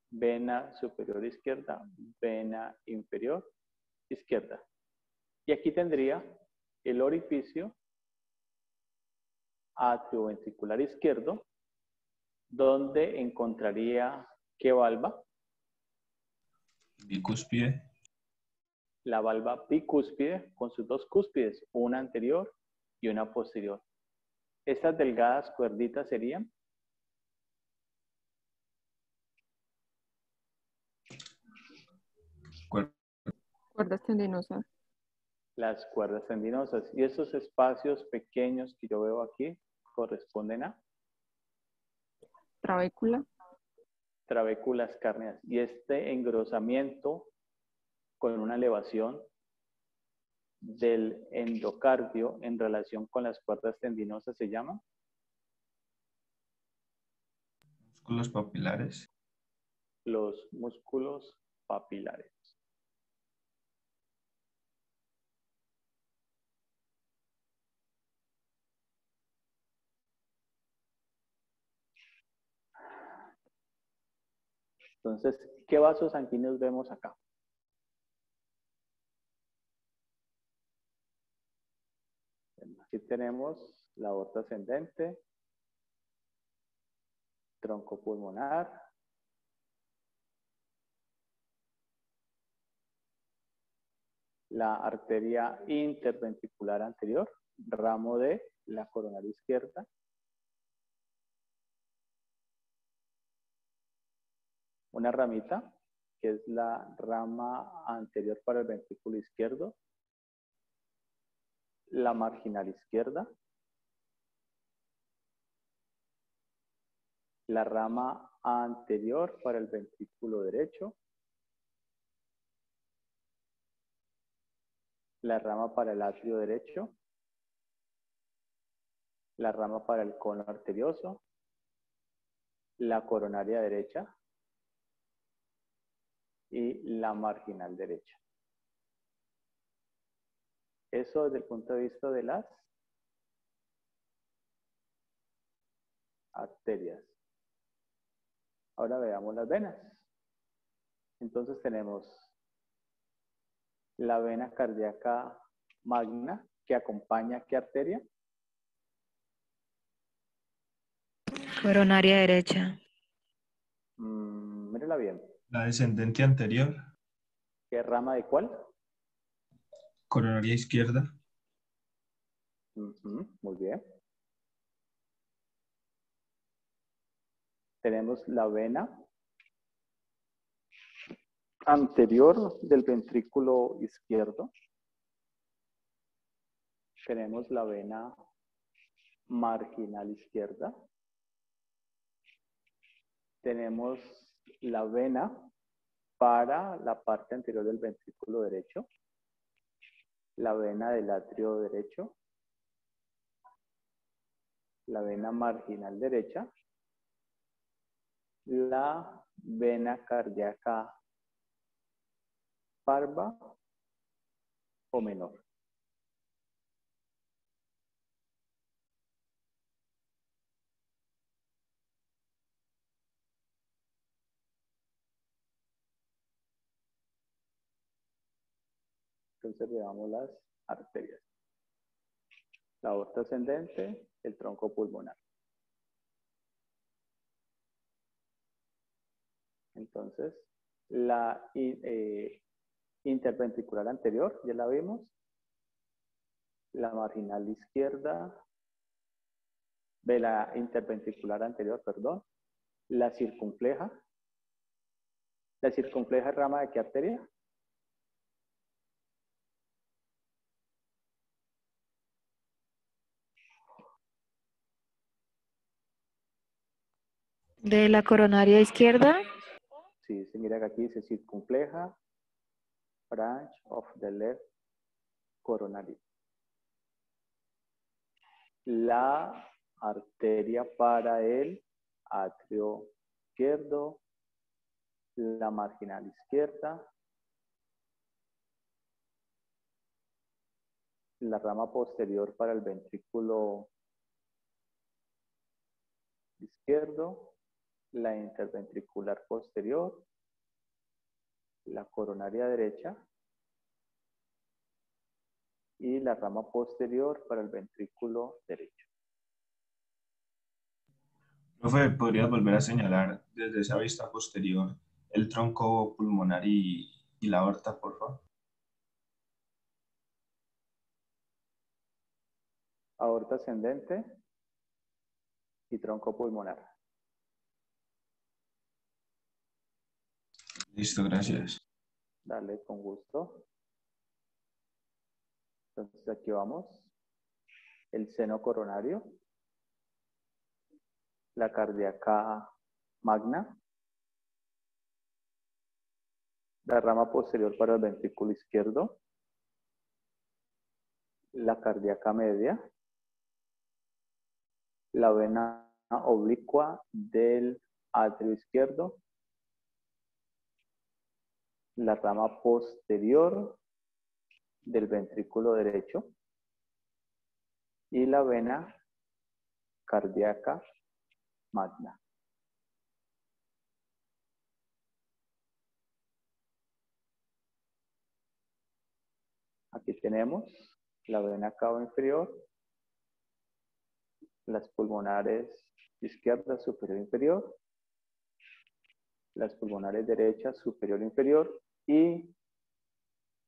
vena superior izquierda, vena inferior izquierda. Y aquí tendría el orificio atrioventricular izquierdo, donde encontraría ¿qué valva? Bicúspide. La valva bicúspide con sus 2 cúspides, una anterior y una posterior. Estas delgadas cuerditas serían Cuerdas tendinosas. las cuerdas tendinosas. Y esos espacios pequeños que yo veo aquí corresponden a Trabécula. trabéculas cárneas. Y este engrosamiento con una elevación del endocardio en relación con las cuerdas tendinosas se llama Músculos papilares. los músculos papilares. Entonces, ¿qué vasos sanguíneos vemos acá? Aquí tenemos la aorta ascendente, tronco pulmonar, la arteria interventricular anterior, ramo de la coronaria izquierda, una ramita, que es la rama anterior para el ventrículo izquierdo, la marginal izquierda, la rama anterior para el ventrículo derecho, la rama para el atrio derecho, la rama para el cono arterioso, la coronaria derecha y la marginal derecha. Eso desde el punto de vista de las arterias. Ahora veamos las venas. Entonces tenemos la vena cardíaca magna que acompaña ¿qué arteria? Coronaria derecha. Mírela bien. La descendente anterior. ¿Qué rama de cuál? Coronaria izquierda. Muy bien. Tenemos la vena anterior del ventrículo izquierdo. Tenemos la vena marginal izquierda. Tenemos la vena para la parte anterior del ventrículo derecho. La vena del atrio derecho. La vena marginal derecha. La vena cardíaca parva o menor. Entonces veamos las arterias. La aorta ascendente, el tronco pulmonar. Entonces, la interventricular anterior, ya la vimos. La marginal izquierda, de la interventricular anterior, perdón. La circunfleja. ¿La circunfleja es rama de qué arteria? De la coronaria izquierda. Sí, se mira que aquí dice circunfleja, branch of the left coronary. La arteria para el atrio izquierdo, la marginal izquierda, la rama posterior para el ventrículo izquierdo, la interventricular posterior, la coronaria derecha y la rama posterior para el ventrículo derecho. Profe, ¿podrías volver a señalar desde esa vista posterior el tronco pulmonar y la aorta, por favor? Aorta ascendente y tronco pulmonar. Listo, gracias. Dale, con gusto. Entonces aquí vamos. El seno coronario. La cardíaca magna. La rama posterior para el ventrículo izquierdo. La cardíaca media. La vena oblicua del atrio izquierdo. La rama posterior del ventrículo derecho y la vena cardíaca magna. Aquí tenemos la vena cava inferior, las pulmonares izquierda, superior e inferior, las pulmonares derechas, superior e inferior y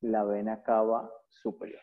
la vena cava superior.